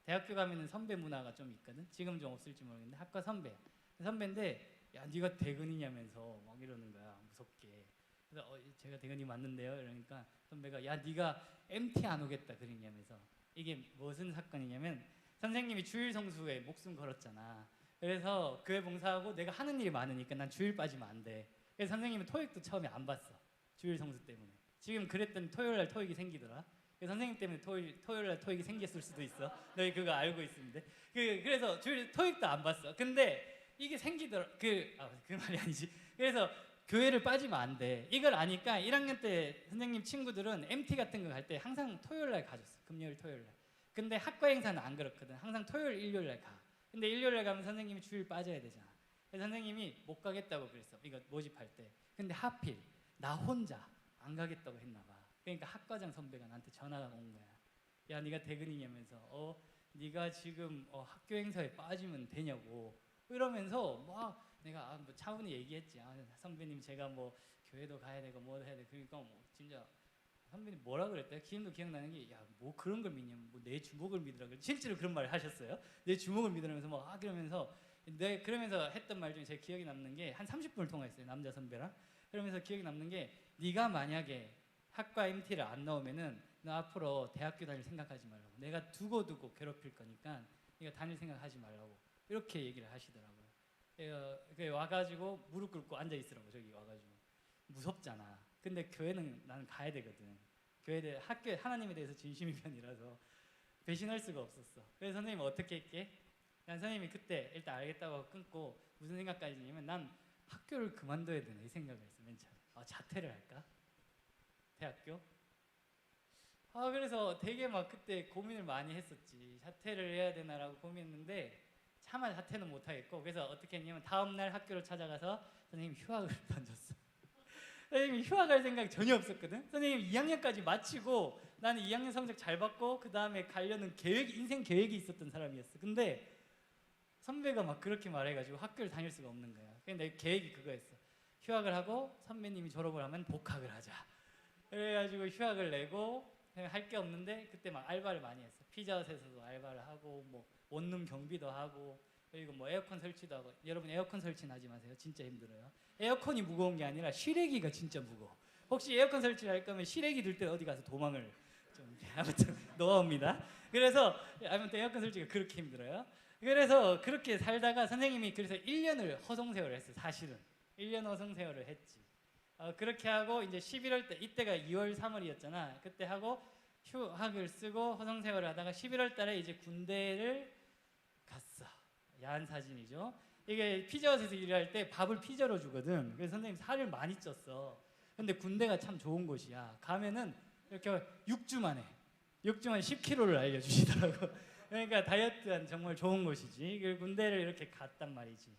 대학교 가면은 선배 문화가 좀 있거든. 지금 좀 없을지 모르겠는데 학과 선배야. 선배인데 야 네가 대근이냐면서 막 이러는 거야. 무섭게. 그래서 제가 대근이 맞는데요. 이러니까 선배가 야 네가 MT 안 오겠다 그러냐면서. 이게 무슨 사건이냐면 선생님이 주일 성수에 목숨 걸었잖아. 그래서 교회 봉사하고 내가 하는 일이 많으니까 난 주일 빠지면 안 돼. 그래서 선생님은 토익도 처음에 안 봤어. 주일 성수 때문에. 지금 그랬더니 토요일 날 토익이 생기더라. 선생님 때문에 토요일 날 토익이 생겼을 수도 있어. 너희 그거 알고 있는데. 그래서 주일 토익도 안 봤어. 근데 이게 생기더라. 그 말이 아니지. 그래서 교회를 빠지면 안 돼. 이걸 아니까 1학년 때 선생님 친구들은 MT 같은 거 갈 때 항상 토요일 날 가줬어. 금요일 토요일 날. 근데 학과 행사는 안 그렇거든. 항상 토요일 일요일 날 가. 근데 일요일 날 가면 선생님이 주일 빠져야 되잖아. 그래서 선생님이 못 가겠다고 그랬어. 이거 모집할 때. 근데 하필 나 혼자 안 가겠다고 했나 봐. 그러니까 학과장 선배가 나한테 전화가 온 거야. 야 네가 대근이냐면서 네가 지금 학교 행사에 빠지면 되냐고 이러면서 막 내가 뭐 차분히 얘기했지. 선배님 제가 뭐 교회도 가야 되고 뭐 해야 돼. 그러니까 뭐 진짜 선배님 뭐라 그랬대? 기억도 기억나는 게 야 뭐 그런 걸 믿냐면 뭐 내 주먹을 믿으라 그래. 실제로 그런 말을 하셨어요. 내 주먹을 믿으라면서 뭐 그러면서 그러면서 했던 말 중에 제 기억에 남는 게 한 30분을 통화했어요. 남자 선배랑. 그러면서 기억에 남는 게 네가 만약에 학과 MT를 안 나오면은 너 앞으로 대학교 다닐 생각하지 말라고. 내가 두고 괴롭힐 거니까 네가 다닐 생각하지 말라고. 이렇게 얘기를 하시더라고요. 와가지고 무릎 꿇고 앉아 있으라고. 저기 와가지고 무섭잖아. 근데 교회는 나는 가야 되거든. 학교에 하나님에 대해서 진심인 편이라서 배신할 수가 없었어. 그래서 선생님 어떻게 했게? 난 선생님이 그때 일단 알겠다고 끊고 무슨 생각까지 했냐면 난 학교를 그만둬야 되나 이 생각을 했어. 맨 처음에 자퇴를 할까? 대학교? 그래서 되게 막 그때 고민을 많이 했었지. 자퇴를 해야 되나라고 고민했는데 차마 자퇴는 못하겠고 그래서 어떻게 했냐면 다음날 학교를 찾아가서 선생님 휴학을 던졌어. 선생님이 휴학할 생각이 전혀 없었거든. 선생님 2학년까지 마치고 나는 2학년 성적 잘 받고 그 다음에 가려는 인생 계획이 있었던 사람이었어. 근데 선배가 막 그렇게 말해가지고 학교를 다닐 수가 없는 거야. 근데 내 계획이 그거였어. 휴학을 하고 선배님이 졸업을 하면 복학을 하자. 그래가지고 휴학을 내고 할 게 없는데 그때 막 알바를 많이 했어. 피자헛에서도 알바를 하고 뭐 원룸 경비도 하고 그리고 뭐 에어컨 설치도 하고. 여러분 에어컨 설치는 하지 마세요. 진짜 힘들어요. 에어컨이 무거운 게 아니라 실외기가 진짜 무거워. 혹시 에어컨 설치를 할 거면 실외기 들 때 어디 가서 도망을 좀 아무튼 노하우입니다. 그래서 아무튼 에어컨 설치가 그렇게 힘들어요. 그래서 그렇게 살다가 선생님이 그래서 1년을 허송세월을 했어요. 사실은 1년 허송세월을 했지. 그렇게 하고 이제 11월 때 이때가 2월 3월이었잖아. 그때 하고 휴학을 쓰고 허송세월을 하다가 11월 달에 이제 군대를 갔어. 야한 사진이죠. 이게 피자헛에서 일할 때 밥을 피자로 주거든. 그래서 선생님 살을 많이 쪘어. 근데 군대가 참 좋은 곳이야. 가면은 이렇게 6주 만에 10kg를 알려주시더라고. 그러니까 다이어트한 정말 좋은 곳이지. 그 군대를 이렇게 갔단 말이지.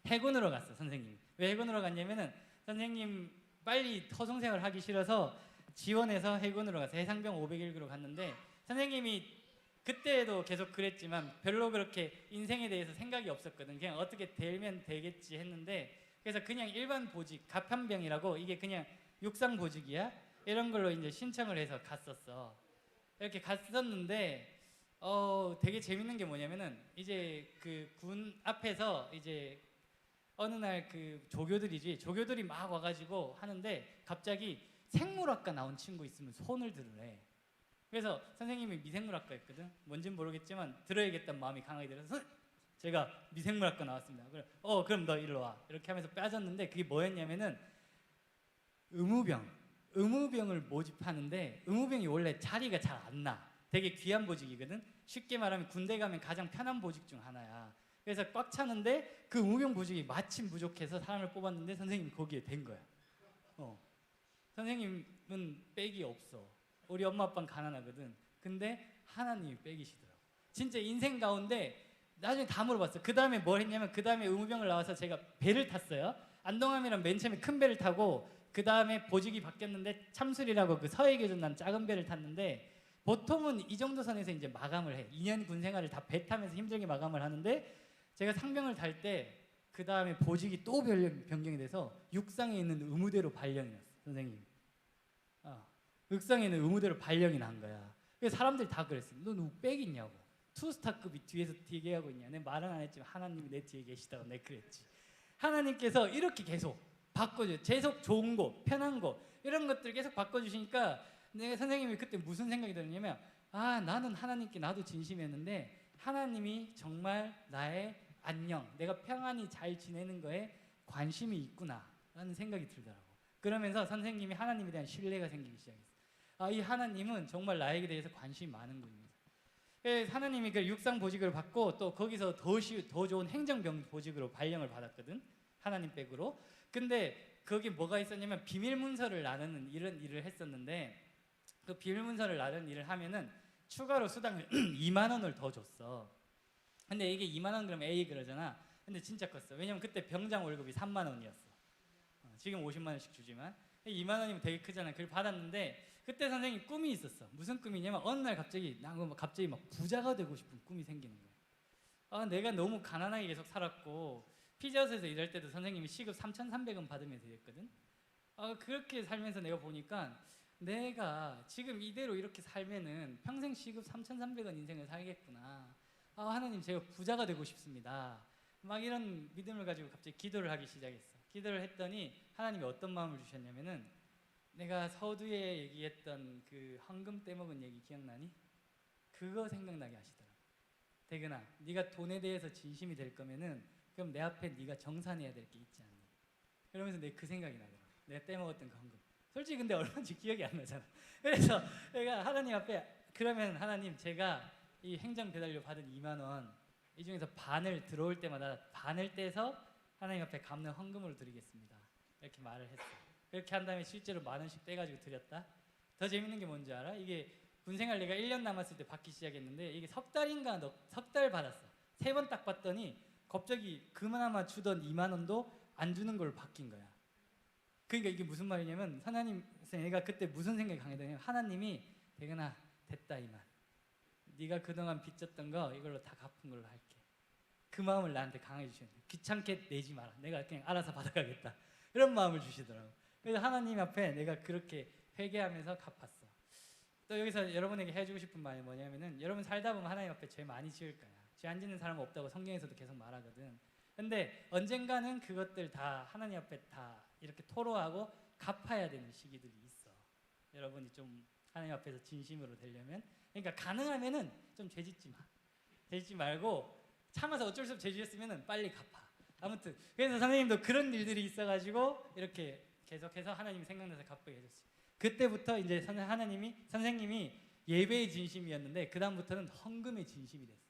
해군으로 갔어 선생님이. 왜 해군으로 갔냐면은 선생님 빨리 허송생활 하기 싫어서 지원해서 해군으로 가서 해상병 501기로 갔는데 선생님이 그때도 계속 그랬지만 별로 그렇게 인생에 대해서 생각이 없었거든. 그냥 어떻게 되면 되겠지 했는데 그래서 그냥 일반 보직 가편병이라고 이게 그냥 육상 보직이야. 이런 걸로 이제 신청을 해서 갔었어. 이렇게 갔었는데 되게 재밌는 게 뭐냐면은 이제 그 군 앞에서 이제 어느 날 그 조교들이 막 와가지고 하는데 갑자기 생물학과 나온 친구 있으면 손을 들으래. 그래서 선생님이 미생물학과였거든. 뭔진 모르겠지만 들어야겠다는 마음이 강하게 들어서 제가 미생물학과 나왔습니다. 그래, 그럼 너 일로 와. 이렇게 하면서 빠졌는데 그게 뭐였냐면은 의무병을 모집하는데 의무병이 원래 자리가 잘 안 나. 되게 귀한 보직이거든. 쉽게 말하면 군대 가면 가장 편한 보직 중 하나야. 그래서 꽉 차는데 그 의무병 보직이 마침 부족해서 사람을 뽑았는데 선생님이 거기에 된 거야. 선생님은 백이 없어. 우리 엄마 아빠는 가난하거든. 근데 하나님이 백이시더라고. 진짜 인생 가운데 나중에 다 물어봤어. 그 다음에 뭘 했냐면 그 다음에 의무병을 나와서 제가 배를 탔어요. 안동함이랑 맨 처음에 큰 배를 타고 그 다음에 보직이 바뀌었는데 참술이라고 그 서해교전 난 작은 배를 탔는데 보통은 이 정도 선에서 이제 마감을 해. 2년 군 생활을 다 배 타면서 힘들게 마감을 하는데 제가 상병을 탈 때 그 다음에 보직이 또 변경이 돼서 육상에 있는 의무대로 발령이 났어. 선생님. 육상에 있는 의무대로 발령이 난 거야. 그래서 사람들이 다 그랬어. 너 누구 백 있냐고. 투스타급이 뒤에서 대기하고 있냐. 내 말은 안 했지만 하나님이 내 뒤에 계시다고 내가 그랬지. 하나님께서 이렇게 계속 바꿔줘요. 계속 좋은 거, 편한 거 이런 것들 계속 바꿔주시니까 내가 선생님이 그때 무슨 생각이 들었냐면 나는 하나님께 나도 진심이었는데 하나님이 정말 나의 안녕, 내가 평안히 잘 지내는 거에 관심이 있구나 라는 생각이 들더라고. 그러면서 선생님이 하나님에 대한 신뢰가 생기기 시작했어. 이 하나님은 정말 나에게 대해서 관심이 많은군요. 하나님이 그 육상 보직을 받고 또 거기서 더 좋은 행정병 보직으로 발령을 받았거든. 하나님 백으로. 근데 거기 뭐가 있었냐면 비밀 문서를 나누는 이런 일을 했었는데 그 비밀 문서를 나누는 일을 하면은 추가로 수당을 2만 원을 더 줬어. 근데 이게 2만 원 그러면 A 그러잖아. 근데 진짜 컸어. 왜냐면 그때 병장 월급이 3만 원이었어. 지금 50만 원씩 주지만 2만 원이면 되게 크잖아. 그걸 받았는데 그때 선생님 꿈이 있었어. 무슨 꿈이냐면 어느 날 갑자기 막 부자가 되고 싶은 꿈이 생기는 거야. 내가 너무 가난하게 계속 살았고 피자헛에서 일할 때도 선생님이 시급 3,300원 받으면서 일했거든. 그렇게 살면서 내가 보니까 내가 지금 이대로 이렇게 살면은 평생 시급 3,300원 인생을 살겠구나. 하나님 제가 부자가 되고 싶습니다. 막 이런 믿음을 가지고 갑자기 기도를 하기 시작했어. 기도를 했더니 하나님이 어떤 마음을 주셨냐면은 내가 서두에 얘기했던 그 황금 떼먹은 얘기 기억나니? 그거 생각나게 하시더라고. 대근아, 네가 돈에 대해서 진심이 될 거면은 그럼 내 앞에 네가 정산해야 될 게 있지 않니? 그러면서 내 그 생각이 나더라고. 내가 떼먹었던 그 황금. 솔직히 근데 얼마인지 기억이 안 나잖아. 그래서 내가 하나님 앞에 그러면 하나님 제가 이 행정 배달료 받은 2만 원 이 중에서 반을 들어올 때마다 반을 떼서 하나님 앞에 갚는 헌금으로 드리겠습니다. 이렇게 말을 했어. 그렇게 한 다음에 실제로 만 원씩 떼가지고 드렸다. 더 재밌는 게 뭔지 알아? 이게 군생활 내가 1년 남았을 때 받기 시작했는데 이게 석 달 받았어. 3번 딱 받더니 갑자기 그나마 주던 2만 원도 안 주는 걸로 바뀐 거야. 그러니까 이게 무슨 말이냐면 내가 그때 무슨 생각이 강했냐면 하나님이 대근아 됐다 이만. 네가 그동안 빚졌던 거 이걸로 다 갚은 걸로 할게. 그 마음을 나한테 강하게 주셨는데 귀찮게 내지 마라. 내가 그냥 알아서 받아가겠다. 이런 마음을 주시더라고. 그래서 하나님 앞에 내가 그렇게 회개하면서 갚았어. 또 여기서 여러분에게 해주고 싶은 말이 뭐냐면은 여러분 살다 보면 하나님 앞에 죄 많이 지을 거야. 죄 안 짓는 사람은 없다고 성경에서도 계속 말하거든. 근데 언젠가는 그것들 다 하나님 앞에 다 이렇게 토로하고 갚아야 되는 시기들이 있어. 여러분이 좀 하나님 앞에서 진심으로 되려면 그러니까 가능하면은 좀 죄 짓지 마. 죄 짓지 말고 참아서 어쩔 수 없이 죄 지었으면은 빨리 갚아. 아무튼 그래서 선생님도 그런 일들이 있어가지고 이렇게 계속해서 하나님이 생각나서 갚게 해줬어요. 그때부터 이제 선생님이 예배의 진심이었는데 그 다음부터는 헌금의 진심이 됐어.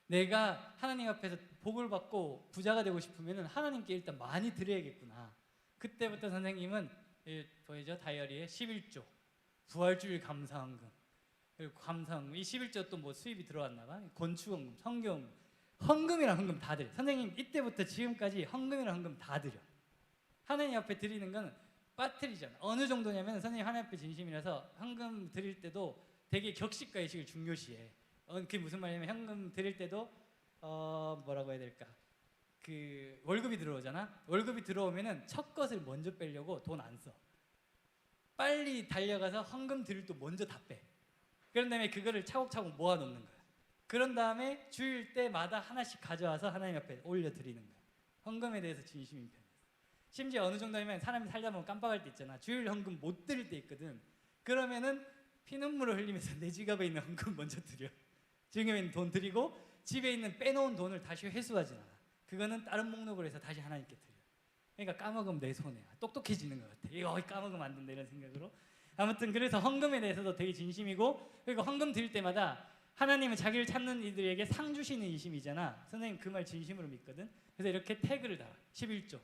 내가 하나님 앞에서 복을 받고 부자가 되고 싶으면은 하나님께 일단 많이 드려야겠구나. 그때부터 선생님은 보이죠? 다이어리에 11조 부활주일 감사헌금 그리고 감사헌금 이 11조 또 뭐 수입이 들어왔나 봐. 건축헌금, 성경헌금, 헌금이랑 헌금 다 드려. 선생님 이때부터 지금까지 헌금이랑 헌금 다 드려. 하나님 앞에 드리는 건 빠뜨리잖아. 어느 정도냐면 선생님 하나님 앞에 진심이라서 헌금 드릴 때도 되게 격식과 의식을 중요시해. 그게 무슨 말이냐면 현금 드릴 때도 뭐라고 해야 될까? 그 월급이 들어오잖아. 월급이 들어오면은 첫 것을 먼저 빼려고 돈 안 써. 빨리 달려가서 헌금 드릴 때 먼저 다 빼. 그런 다음에 그거를 차곡차곡 모아놓는 거야. 그런 다음에 주일 때마다 하나씩 가져와서 하나님 앞에 올려드리는 거야. 헌금에 대해서 진심인 편이야. 심지어 어느 정도냐면 사람이 살다 보면 깜빡할 때 있잖아. 주일 헌금 못 드릴 때 있거든. 그러면은 피눈물을 흘리면서 내 지갑에 있는 헌금 먼저 드려. 지금에 있는 돈 드리고 집에 있는 빼놓은 돈을 다시 회수하진 않아. 그거는 다른 목록으로 해서 다시 하나님께 드려. 그러니까 까먹으면 내 손해야. 똑똑해지는 것 같아. 이거 까먹으면 안 된다 이런 생각으로. 아무튼 그래서 헌금에 대해서도 되게 진심이고 그리고 헌금 드릴 때마다 하나님은 자기를 찾는 이들에게 상 주시는 이심이잖아. 선생님 그 말 진심으로 믿거든. 그래서 이렇게 태그를 달아. 11조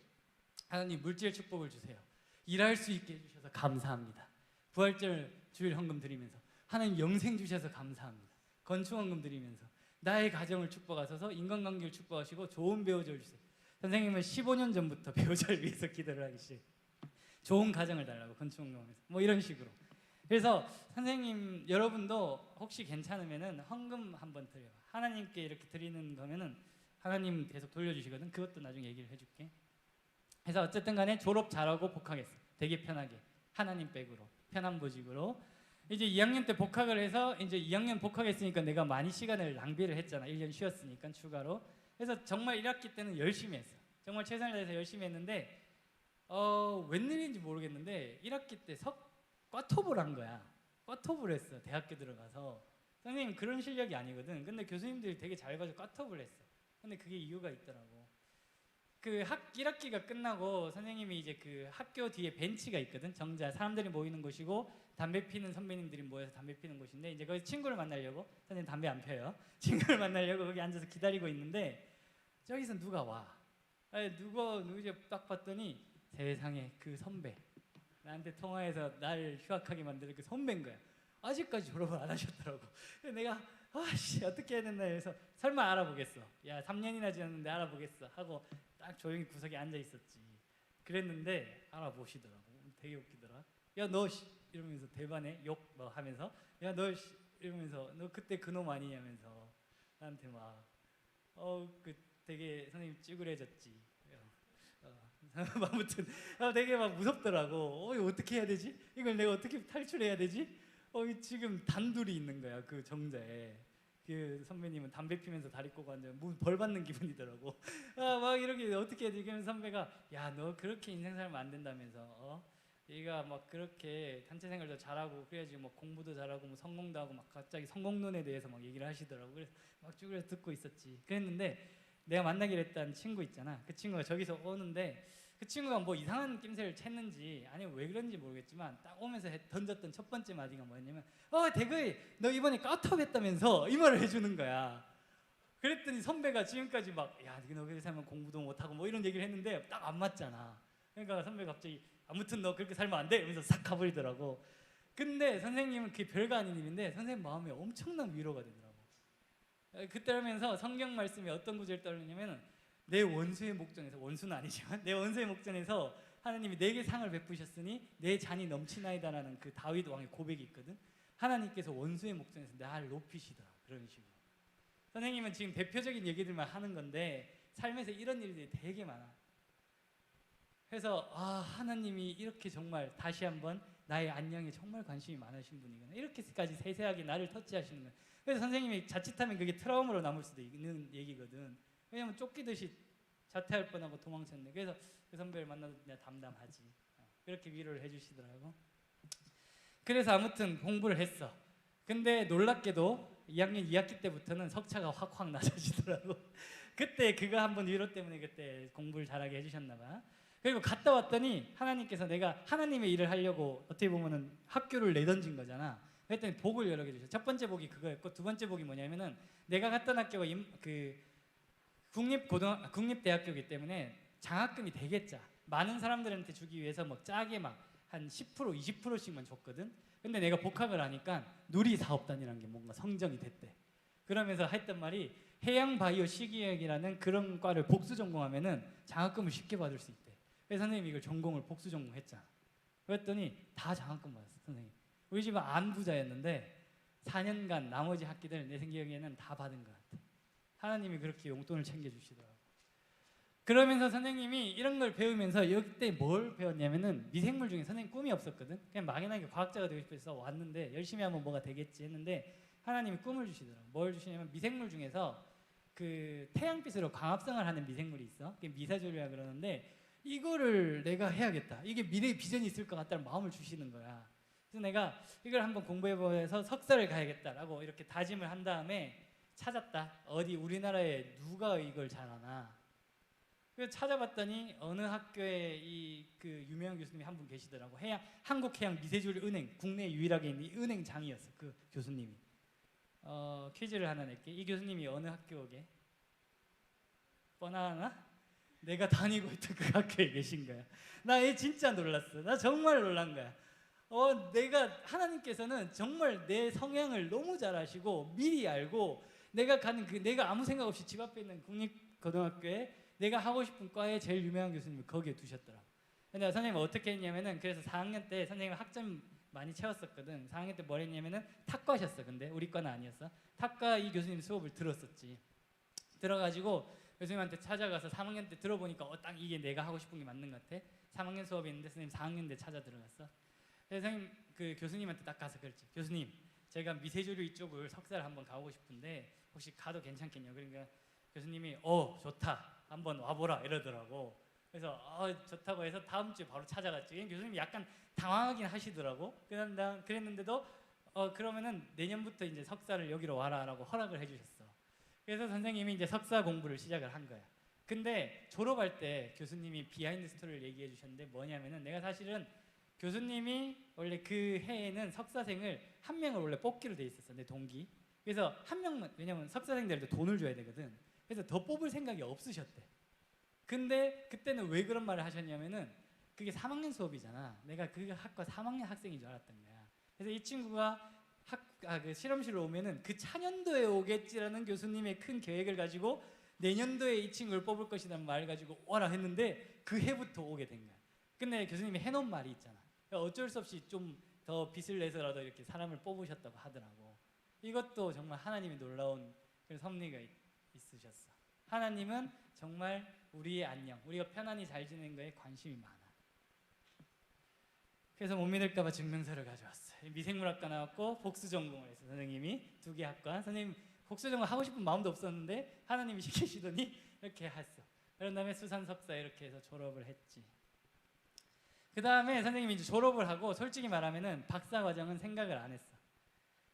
하나님 물질 축복을 주세요. 일할 수 있게 해주셔서 감사합니다. 부활절 주일 헌금 드리면서 하나님 영생 주셔서 감사합니다. 건축헌금 드리면서 나의 가정을 축복하셔서 인간관계를 축복하시고 좋은 배우자를 주세요. 선생님은 15년 전부터 배우자를 위해서 기도를 하기 시작해요. 좋은 가정을 달라고 건축헌금하면서 뭐 이런 식으로. 그래서 선생님 여러분도 혹시 괜찮으면은 헌금 한번 드려요. 하나님께 이렇게 드리는 거면은 하나님 계속 돌려주시거든. 그것도 나중에 얘기를 해줄게. 그래서 어쨌든 간에 졸업 잘하고 복학했어. 되게 편하게 하나님 백으로 편한 보직으로. 이제 2학년 때 복학을 해서 이제 2학년 복학했으니까 내가 많이 시간을 낭비를 했잖아. 1년 쉬었으니까 추가로. 그래서 정말 1학기 때는 열심히 했어. 정말 최선을 다해서 열심히 했는데 웬일인지 모르겠는데 1학기 때 과톱을 한 거야. 과톱을 했어. 대학교 들어가서. 선생님 그런 실력이 아니거든. 근데 교수님들이 되게 잘 봐서 과톱을 했어. 근데 그게 이유가 있더라고. 그 1학기가 끝나고 선생님이 이제 그 학교 뒤에 벤치가 있거든. 정자 사람들이 모이는 곳이고 담배 피는 선배님들이 모여서 담배 피는 곳인데 이제 거기 친구를 만나려고 선생님 담배 안 펴요. 친구를 만나려고 거기 앉아서 기다리고 있는데 저기서 누가 와. 아니, 누구지 딱 봤더니 세상에 그 선배 나한테 통화해서 날 휴학하게 만드는 그 선배인 거야. 아직까지 졸업을 안 하셨더라고. 그래서 내가 아씨 어떻게 해야 되나 해서 설마 알아보겠어. 야 3년이나 지났는데 알아보겠어 하고 딱 조용히 구석에 앉아 있었지. 그랬는데 알아보시더라고. 되게 웃기더라. 야 너 이러면서 대반에 욕 뭐 하면서 야 너 이러면서 너 그때 그놈 아니냐면서 나한테 막 그 되게 선생님 찌그레졌지. 아무튼 되게 막 무섭더라고. 이거 어떻게 해야 되지? 이걸 내가 어떻게 탈출해야 되지? 지금 단둘이 있는 거야 그 정자에. 그 선배님은 담배 피면서 다리 꼬고 앉으면 벌 받는 기분이더라고. 막 이렇게 어떻게 해야 되지? 그러면 선배가 야 너 그렇게 인생 살면 안 된다면서 네가 막 그렇게 단체 생활도 잘하고 그래야지 뭐 공부도 잘하고 뭐 성공도 하고 막 갑자기 성공론에 대해서 막 얘기를 하시더라고. 그래서 막 쭈그려 듣고 있었지. 그랬는데 내가 만나기로 했던 친구 있잖아. 그 친구가 저기서 오는데 그 친구가 뭐 이상한 낌새를 챘는지 아니면 왜 그런지 모르겠지만 딱 오면서 던졌던 첫 번째 마디가 뭐였냐면 대거이 너 이번에 까톱 했다면서 이 말을 해주는 거야. 그랬더니 선배가 지금까지 막 야 너 그렇게 살면 공부도 못하고 뭐 이런 얘기를 했는데 딱 안 맞잖아. 그러니까 선배가 갑자기 아무튼 너 그렇게 살면 안 돼 이러면서 싹 가버리더라고. 근데 선생님은 그게 별거 아닌 일인데 선생님 마음에 엄청난 위로가 되더라고. 그때 하면서 성경 말씀이 어떤 구절을 떠올리냐면 내 원수의 목전에서, 원수는 아니지만 내 원수의 목전에서 하나님이 내게 상을 베푸셨으니 내 잔이 넘치나이다라는 그 다윗 왕의 고백이 있거든. 하나님께서 원수의 목전에서 나를 높이시더라. 그런 식으로. 선생님은 지금 대표적인 얘기들만 하는 건데 삶에서 이런 일들이 되게 많아. 그래서 하나님이 이렇게 정말 다시 한번 나의 안녕에 정말 관심이 많으신 분이구나. 이렇게까지 세세하게 나를 터치하시는 거야. 그래서 선생님이 자칫하면 그게 트라우마로 남을 수도 있는 얘기거든. 왜냐면 쫓기듯이 자퇴할 뻔하고 도망쳤는데. 그래서 그 선배를 만나도 내가 담담하지. 그렇게 위로를 해주시더라고. 그래서 아무튼 공부를 했어. 근데 놀랍게도 2학년 2학기 때부터는 석차가 확 낮아지더라고. 그때 그거 한번 위로 때문에 그때 공부를 잘하게 해주셨나 봐. 그리고 갔다 왔더니 하나님께서 내가 하나님의 일을 하려고 어떻게 보면은 학교를 내던진 거잖아. 그랬더니 복을 여러 개 주셔. 첫 번째 복이 그거였고 두 번째 복이 뭐냐면은 내가 갔던 학교가 그 국립대학교이기 때문에 장학금이 되게 짜. 많은 사람들한테 주기 위해서 뭐 짜게 막 한 10% 20%씩만 줬거든. 근데 내가 복학을 하니까 누리사업단이라는 게 뭔가 성정이 됐대. 그러면서 했던 말이 해양바이오 시기역이라는 그런 과를 복수 전공하면은 장학금을 쉽게 받을 수 있대. 그래서 선생님이 이걸 전공을 복수 전공했잖아. 그랬더니 다 장학금 받았어 선생님. 우리 집은 안부자였는데 4년간 나머지 학기들 내 생기에는 다 받은 것 같아. 하나님이 그렇게 용돈을 챙겨주시더라고. 그러면서 선생님이 이런 걸 배우면서 여기 뭘 배웠냐면은 미생물 중에 선생님 꿈이 없었거든. 그냥 막연하게 과학자가 되고 싶어서 왔는데 열심히 하면 뭐가 되겠지 했는데 하나님이 꿈을 주시더라고. 뭘 주시냐면 미생물 중에서 그 태양빛으로 광합성을 하는 미생물이 있어. 그게 미사졸이라 그러는데 이거를 내가 해야겠다. 이게 미래의 비전이 있을 것 같다는 마음을 주시는 거야. 그래서 내가 이걸 한번 공부해보면서 석사를 가야겠다라고 이렇게 다짐을 한 다음에 찾았다. 어디 우리나라에 누가 이걸 잘하나. 그래서 찾아봤더니 어느 학교에 이 그 유명한 교수님이 한 분 계시더라고. 한국해양 미세조리은행 국내 유일하게 있는 이 은행장이었어. 그 교수님이. 퀴즈를 하나 낼게. 이 교수님이 어느 학교게? 뻔하나? 내가 다니고 있던 그 학교에 계신 거야. 나 얘 진짜 놀랐어. 나 정말 놀란 거야. 내가 하나님께서는 정말 내 성향을 너무 잘 아시고 미리 알고 내가 가는 내가 아무 생각 없이 집 앞에 있는 국립고등학교에 내가 하고 싶은 과에 제일 유명한 교수님을 거기에 두셨더라. 근데 선생님 어떻게 했냐면은 그래서 4학년 때 선생님 학점 많이 채웠었거든. 4학년 때 뭘 했냐면은 탁과셨어. 근데 우리 과는 아니었어. 탁과 이 교수님 수업을 들었었지. 들어가지고 교수님한테 찾아가서 3학년 때 들어보니까 딱 이게 내가 하고 싶은 게 맞는 것 같아. 3학년 수업이 있는데 선생님 4학년 때 찾아 들어갔어. 선생님 그 교수님한테 딱 가서 그랬지. 교수님, 제가 미세조류 이쪽을 석사를 한번 가고 싶은데 혹시 가도 괜찮겠냐. 그러니까 교수님이 좋다. 한번 와보라 이러더라고. 그래서 좋다고 해서 다음 주에 바로 찾아갔지. 교수님이 약간 당황하긴 하시더라고. 그랬는데도 그러면은 내년부터 이제 석사를 여기로 와라라고 허락을 해주셨어. 그래서 선생님이 이제 석사 공부를 시작을 한 거야. 근데 졸업할 때 교수님이 비하인드 스토리를 얘기해 주셨는데 뭐냐면은 내가 사실은 교수님이 원래 그 해에는 석사생을 한 명을 원래 뽑기로 돼 있었어. 내 동기. 그래서 한 명만, 왜냐면 석사생들도 돈을 줘야 되거든. 그래서 더 뽑을 생각이 없으셨대. 근데 그때는 왜 그런 말을 하셨냐면은 그게 3학년 수업이잖아. 내가 그 학과 3학년 학생인 줄 알았던 거야. 그래서 이 친구가 그 실험실로 오면은 그 차년도에 오겠지라는 교수님의 큰 계획을 가지고 내년도에 이 친구를 뽑을 것이라는 말 가지고 오라 했는데 그 해부터 오게 된 거야. 근데 교수님이 해놓은 말이 있잖아. 어쩔 수 없이 좀 더 빚을 내서라도 이렇게 사람을 뽑으셨다고 하더라고. 이것도 정말 하나님의 놀라운 그런 섭리가 있으셨어. 하나님은 정말 우리의 안녕, 우리가 편안히 잘 지내는 거에 관심이 많아. 그래서 못 믿을까봐 증명서를 가져왔어요. 미생물학과 나왔고 복수 전공을 했어. 선생님이 2개 학과. 선생님 복수 전공 하고 싶은 마음도 없었는데 하나님이 시키시더니 이렇게 했어. 그런 다음에 수산 석사 이렇게 해서 졸업을 했지. 그 다음에 선생님이 이제 졸업을 하고 솔직히 말하면은 박사 과정은 생각을 안 했어.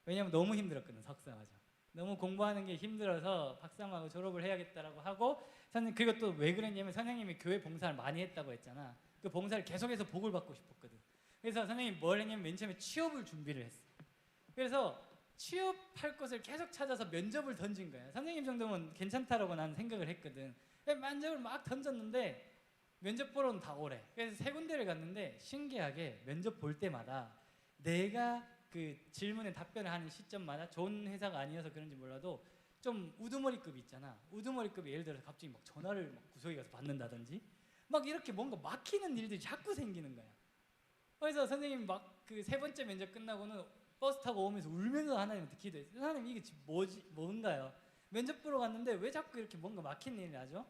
왜냐면 너무 힘들었거든. 석사 과정. 너무 공부하는 게 힘들어서 박사하고 졸업을 해야겠다라고 하고 선생님 그리고 또 왜 그랬냐면 선생님이 교회 봉사를 많이 했다고 했잖아. 그 봉사를 계속해서 복을 받고 싶었거든. 그래서 선생님이 뭘 했냐면 맨 처음에 취업을 준비를 했어. 그래서 취업할 곳을 계속 찾아서 면접을 던진 거야. 선생님 정도면 괜찮다라고 나는 생각을 했거든. 면접을 막 던졌는데 면접 보러는 다 오래. 그래서 3군데를 갔는데 신기하게 면접 볼 때마다 내가 그 질문에 답변을 하는 시점마다 좋은 회사가 아니어서 그런지 몰라도 좀 우두머리급 있잖아. 우두머리급이 예를 들어서 갑자기 막 전화를 막 구석에 가서 받는다든지 막 이렇게 뭔가 막히는 일들이 자꾸 생기는 거야. 그래서 선생님이 막 그 3번째 면접 끝나고는 버스 타고 오면서 울면서 하나님한테 기도했어요. 하나님 이게 뭔가요? 면접 보러 갔는데 왜 자꾸 이렇게 뭔가 막히는 일이 나죠?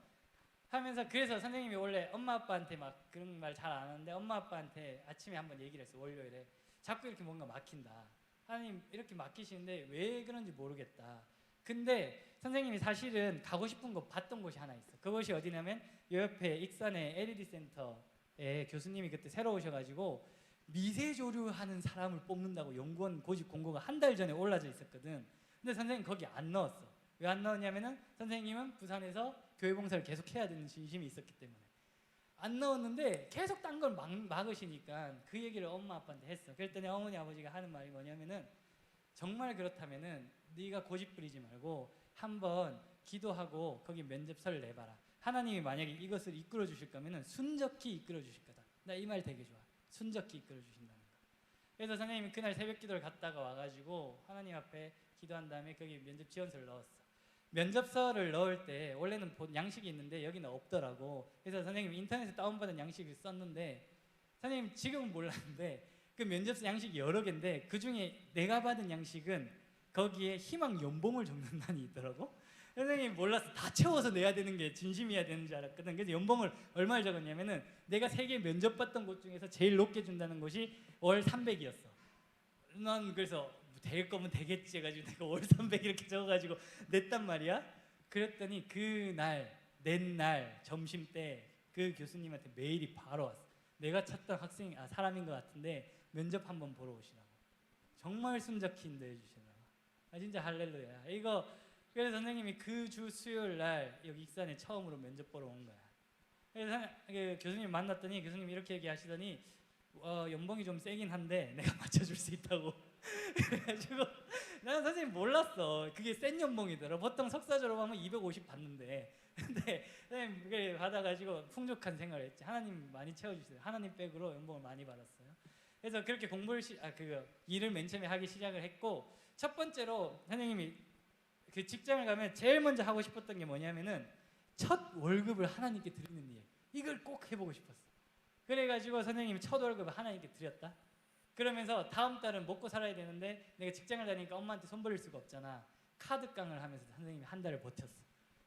하면서 그래서 선생님이 원래 엄마 아빠한테 막 그런 말 잘 안 하는데 엄마 아빠한테 아침에 한번 얘기를 했어. 월요일에 자꾸 이렇게 뭔가 막힌다. 하나님 이렇게 막히시는데 왜 그런지 모르겠다. 근데 선생님이 사실은 가고 싶은 거 봤던 곳이 하나 있어. 그곳이 어디냐면 요 옆에 익산의 LED 센터에 교수님이 그때 새로 오셔가지고 미세조류하는 사람을 뽑는다고 연구원 고집 공고가 한 달 전에 올라져 있었거든. 근데 선생님 거기 안 넣었어. 왜 안 넣었냐면은 선생님은 부산에서 교회 봉사를 계속 해야 되는 진심이 있었기 때문에 안 넣었는데 계속 딴 걸 막으시니까 그 얘기를 엄마 아빠한테 했어. 그랬더니 어머니 아버지가 하는 말이 뭐냐면은 정말 그렇다면은 네가 고집 부리지 말고 한번 기도하고 거기 면접서를 내봐라. 하나님이 만약에 이것을 이끌어 주실 거면은 순적히 이끌어 주실 거다. 나 이 말 되게 좋아. 순적히 이끌어 주신다는 거. 그래서 선생님이 그날 새벽 기도를 갔다가 와가지고 하나님 앞에 기도한 다음에 거기 면접 지원서를 넣었어. 면접서를 넣을 때 원래는 양식이 있는데 여기는 없더라고. 그래서 선생님이 인터넷에 다운받은 양식을 썼는데 선생님 지금은 몰랐는데 그 면접서 양식이 여러 개인데 그 중에 내가 받은 양식은 거기에 희망 연봉을 적는 난이 있더라고. 선생님이 몰랐어. 다 채워서 내야 되는 게 진심이어야 되는 줄 알았거든. 그래서 연봉을 얼마를 적었냐면은 내가 3개 면접 봤던 곳 중에서 제일 높게 준다는 곳이 월 300이었어. 난 그래서 될 거면 되겠지 해가지고 내가 월 300 이렇게 적어가지고 냈단 말이야. 그랬더니 그날 낸 날 점심 때 그 교수님한테 메일이 바로 왔어. 내가 찾던 사람인 것 같은데 면접 한번 보러 오시라고. 정말 순적히 인도해 주시더라고. 진짜 할렐루야. 이거 그래서 선생님이 그 주 수요일 날 여기 익산에 처음으로 면접 보러 온 거야. 그래서 그 교수님 만났더니 교수님이 이렇게 얘기하시더니 연봉이 좀 세긴 한데 내가 맞춰줄 수 있다고. 그래가지고 나는 선생님 몰랐어. 그게 센 연봉이더라. 보통 석사 졸업하면 250 받는데 근데 선생님 그게 받아가지고 풍족한 생활을 했지. 하나님 많이 채워주세요. 하나님 백으로 연봉을 많이 받았어요. 그래서 그렇게 공부를 일을 맨 처음에 하기 시작을 했고, 첫 번째로 선생님이 그 직장을 가면 제일 먼저 하고 싶었던 게 뭐냐면은 첫 월급을 하나님께 드리는 일. 이걸 꼭 해보고 싶었어. 그래가지고 선생님이 첫 월급을 하나님께 드렸다. 그러면서 다음 달은 먹고 살아야 되는데 내가 직장을 다니니까 엄마한테 손 벌릴 수가 없잖아. 카드깡을 하면서 선생님이 한 달을 버텼어.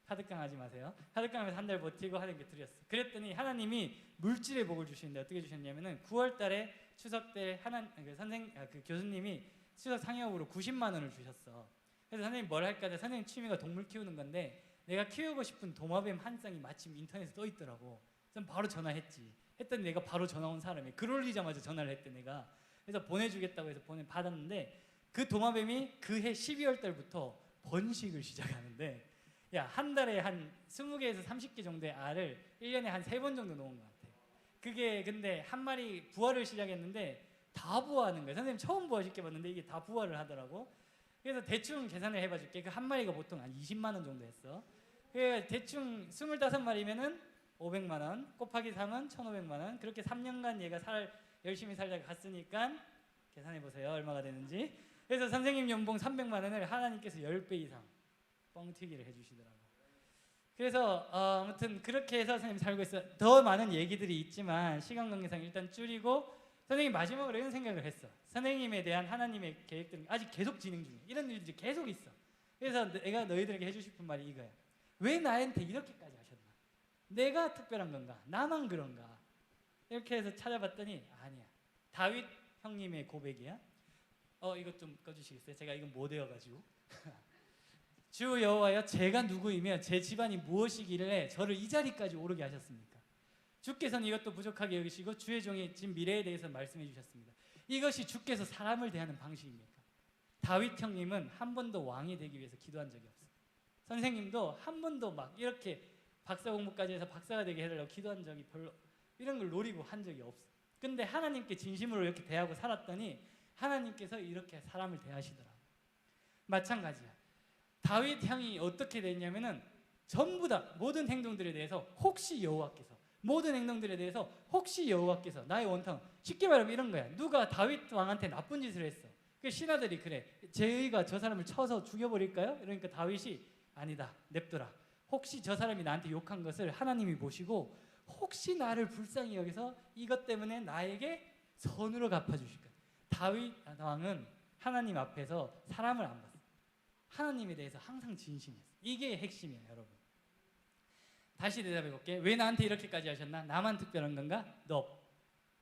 카드깡 하지 마세요. 카드깡 하면서 한 달 버티고 하나님께 드렸어. 그랬더니 하나님이 물질의 복을 주시는데 어떻게 주셨냐면은 9월 달에 추석 때 그 교수님이 추석 상여금으로 90만 원을 주셨어. 그래서 선생님 뭘 할까 하다 선생님 취미가 동물 키우는 건데 내가 키우고 싶은 도마뱀 한 쌍이 마침 인터넷에 떠 있더라고. 그래서 바로 전화했지. 했더니 내가 바로 전화 온 사람이 글 올리자마자 전화를 했대 내가. 그래서 보내주겠다고 해서 받았는데 그 도마뱀이 그해 12월 달부터 번식을 시작하는데 야, 한 달에 한 20개에서 30개 정도의 알을 1년에 한 3번 정도 놓은 것 같아. 그게 근데 한 마리 부화를 시작했는데 다 부화하는 거야. 선생님 처음 부화시켜봤는데 이게 다 부화를 하더라고. 그래서 대충 계산을 해봐 줄게. 그 한 마리가 보통 한 20만 원 정도 했어. 그래서 대충 25마리면은 500만 원 곱하기 3은 1,500만 원. 그렇게 3년간 얘가 열심히 살다가 갔으니까 계산해 보세요. 얼마가 되는지. 그래서 선생님 연봉 300만 원을 하나님께서 10배 이상 뻥튀기를 해주시더라고. 그래서 아무튼 그렇게 해서 선생님 살고 있어요. 더 많은 얘기들이 있지만 시간 관계상 일단 줄이고 선생님 마지막으로 이런 생각을 했어. 선생님에 대한 하나님의 계획들은 아직 계속 진행 중이야. 이런 일들이 계속 있어. 그래서 내가 너희들에게 해주고 싶은 말이 이거야. 왜 나한테 이렇게까지 하셨나? 내가 특별한 건가? 나만 그런가? 이렇게 해서 찾아봤더니 아니야. 다윗 형님의 고백이야. 이것 좀 꺼주시겠어요? 제가 이건 못 외워가지고. 주 여호와여, 제가 누구이며 제 집안이 무엇이기를 저를 이 자리까지 오르게 하셨습니까? 주께서는 이것도 부족하게 여기시고 주의 종의 진 미래에 대해서 말씀해 주셨습니다. 이것이 주께서 사람을 대하는 방식입니까? 다윗 형님은 한 번도 왕이 되기 위해서 기도한 적이 없어요. 선생님도 한 번도 막 이렇게 박사 공부까지 해서 박사가 되게 해달라고 기도한 적이 별로 이런 걸 노리고 한 적이 없어. 근데 하나님께 진심으로 이렇게 대하고 살았더니 하나님께서 이렇게 사람을 대하시더라고. 마찬가지야. 다윗 형이 어떻게 됐냐면은 전부 다 모든 행동들에 대해서 혹시 여호와께서 모든 행동들에 대해서 혹시 여호와께서 나의 원탕 쉽게 말하면 이런 거야. 누가 다윗 왕한테 나쁜 짓을 했어. 그 신하들이 그래. 제의가 저 사람을 쳐서 죽여버릴까요? 그러니까 다윗이 아니다. 냅둬라. 혹시 저 사람이 나한테 욕한 것을 하나님이 보시고 혹시 나를 불쌍히 여기서 이것 때문에 나에게 선으로 갚아주실 거야. 다윗 왕은 하나님 앞에서 사람을 안 봤어. 하나님에 대해서 항상 진심이었어. 이게 핵심이에요, 여러분. 다시 대답해 볼게. 왜 나한테 이렇게까지 하셨나? 나만 특별한 건가? 너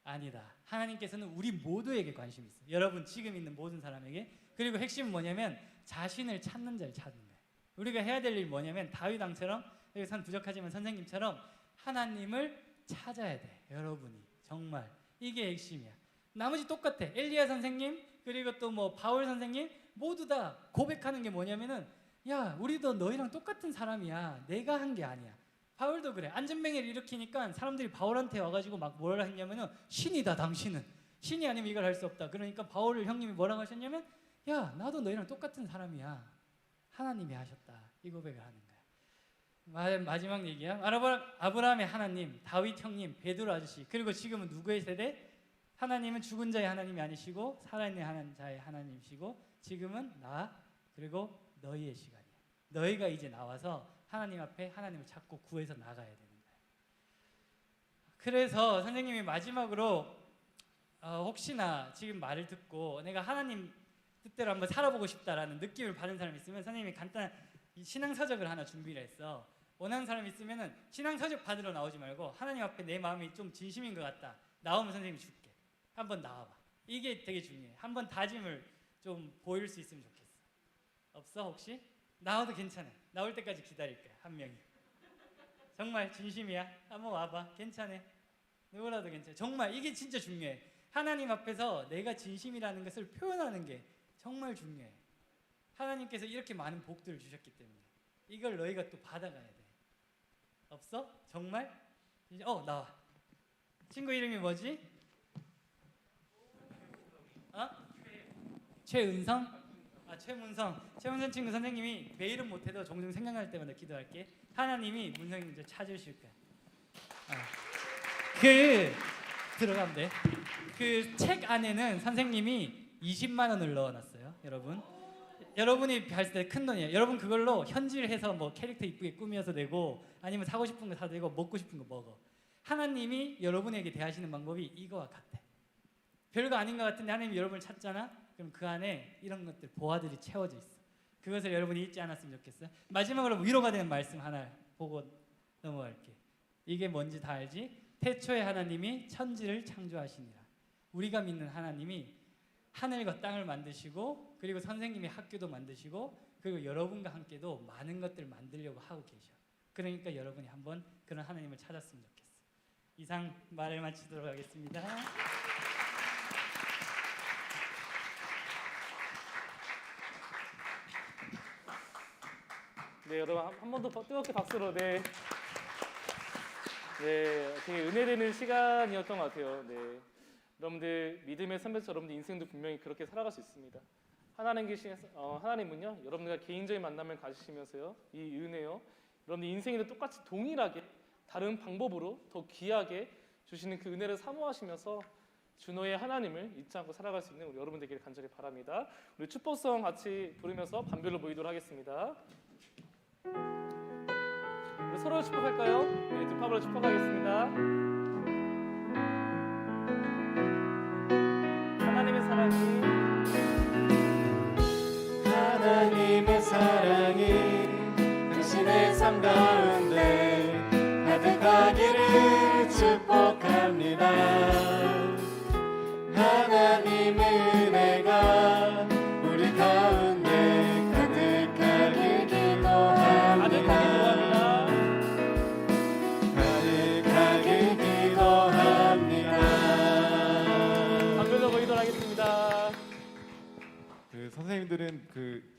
아니다. 하나님께서는 우리 모두에게 관심이 있어요. 여러분 지금 있는 모든 사람에게. 그리고 핵심은 뭐냐면 자신을 찾는 자를 찾는 거예요. 우리가 해야 될 일 뭐냐면 다윗 왕처럼 선 부족하지만 선생님처럼 하나님을 찾아야 돼. 여러분이 정말 이게 핵심이야. 나머지 똑같아. 엘리야 선생님 그리고 또 뭐 바울 선생님 모두 다 고백하는 게 뭐냐면은 야 우리도 너희랑 똑같은 사람이야. 내가 한 게 아니야. 바울도 그래. 안전뱅이를 일으키니까 사람들이 바울한테 와가지고 막 뭐라 했냐면은 신이다 당신은. 신이 아니면 이걸 할 수 없다. 그러니까 바울 형님이 뭐라고 하셨냐면 야 나도 너희랑 똑같은 사람이야. 하나님이 하셨다. 이 고백을 하는 거야. 마지막 얘기야. 아브라함의 하나님, 다윗 형님, 베드로 아저씨 그리고 지금은 누구의 세대? 하나님은 죽은 자의 하나님이 아니시고 살아있는 자의 하나님이시고 지금은 나 그리고 너희의 시간이야. 너희가 이제 나와서 하나님 앞에 하나님을 찾고 구해서 나가야 되는 거야. 그래서 선생님이 마지막으로 혹시나 지금 말을 듣고 내가 하나님 뜻대로 한번 살아보고 싶다라는 느낌을 받은 사람이 있으면 선생님이 간단한 신앙서적을 하나 준비를 했어. 원하는 사람이 있으면 신앙서적 받으러 나오지 말고 하나님 앞에 내 마음이 좀 진심인 것 같다. 나오면 선생님이 줄게. 한번 나와봐. 이게 되게 중요해. 한번 다짐을 좀 보일 수 있으면 좋겠어. 없어 혹시? 나와도 괜찮아. 나올 때까지 기다릴 거야. 한 명이. 정말 진심이야. 한번 와봐. 괜찮아. 누구라도 괜찮아. 정말 이게 진짜 중요해. 하나님 앞에서 내가 진심이라는 것을 표현하는 게 정말 중요해. 하나님께서 이렇게 많은 복들을 주셨기 때문에 이걸 너희가 또 받아가야 돼. 없어? 정말? 나와. 친구 이름이 뭐지? 최은성? 최문성 친구 선생님이 매일은 못해도 종종 생각날 때마다 기도할게. 하나님이 문성님 이제 찾으실 거야. 그 들어가면 돼. 그 책 안에는 선생님이 20만 원을 넣어놨어요, 여러분. 여러분이 봤을 때 큰 돈이에요. 여러분 그걸로 현질해서 뭐 캐릭터 이쁘게 꾸며서 내고 아니면 사고 싶은 거 사도 되고 먹고 싶은 거 먹어. 하나님이 여러분에게 대하시는 방법이 이거와 같아. 별거 아닌 것 같은데 하나님이 여러분을 찾잖아. 그럼 그 안에 이런 것들 보화들이 채워져 있어. 그것을 여러분이 잊지 않았으면 좋겠어요. 마지막으로 위로가 되는 말씀 하나 보고 넘어갈게. 이게 뭔지 다 알지? 태초에 하나님이 천지를 창조하시니라. 우리가 믿는 하나님이 하늘과 땅을 만드시고 그리고 선생님이 학교도 만드시고 그리고 여러분과 함께도 많은 것들을 만들려고 하고 계셔. 그러니까 여러분이 한번 그런 하나님을 찾았으면 좋겠어. 이상 말을 마치도록 하겠습니다. 네, 여러분 한 번 더 뜨겁게 박수로 네, 되게 은혜되는 시간이었던 것 같아요. 네, 여러분들 믿음의 선배서 여러분들 인생도 분명히 그렇게 살아갈 수 있습니다. 하나님은요, 여러분들과 개인적인 만남을 가지시면서요, 이 은혜요, 여러분들 인생에도 똑같이 동일하게 다른 방법으로 더 귀하게 주시는 그 은혜를 사모하시면서 주너의 하나님을 잊지 않고 살아갈 수 있는 우리 여러분 되기를 간절히 바랍니다. 우리 축복성 같이 부르면서 반별로 모이도록 하겠습니다. 우리 서로 축복할까요? 네, 두 팝으로 축복하겠습니다. 하나님의 사랑이 당신의 삶 가운데 가득하기를 축복합니다. 하나님의 은혜가 우리 가운데 가득하길 기도합니다. 가득하길 기도합니다. 반별로 모이도록 하겠습니다. 그 선생님들은 그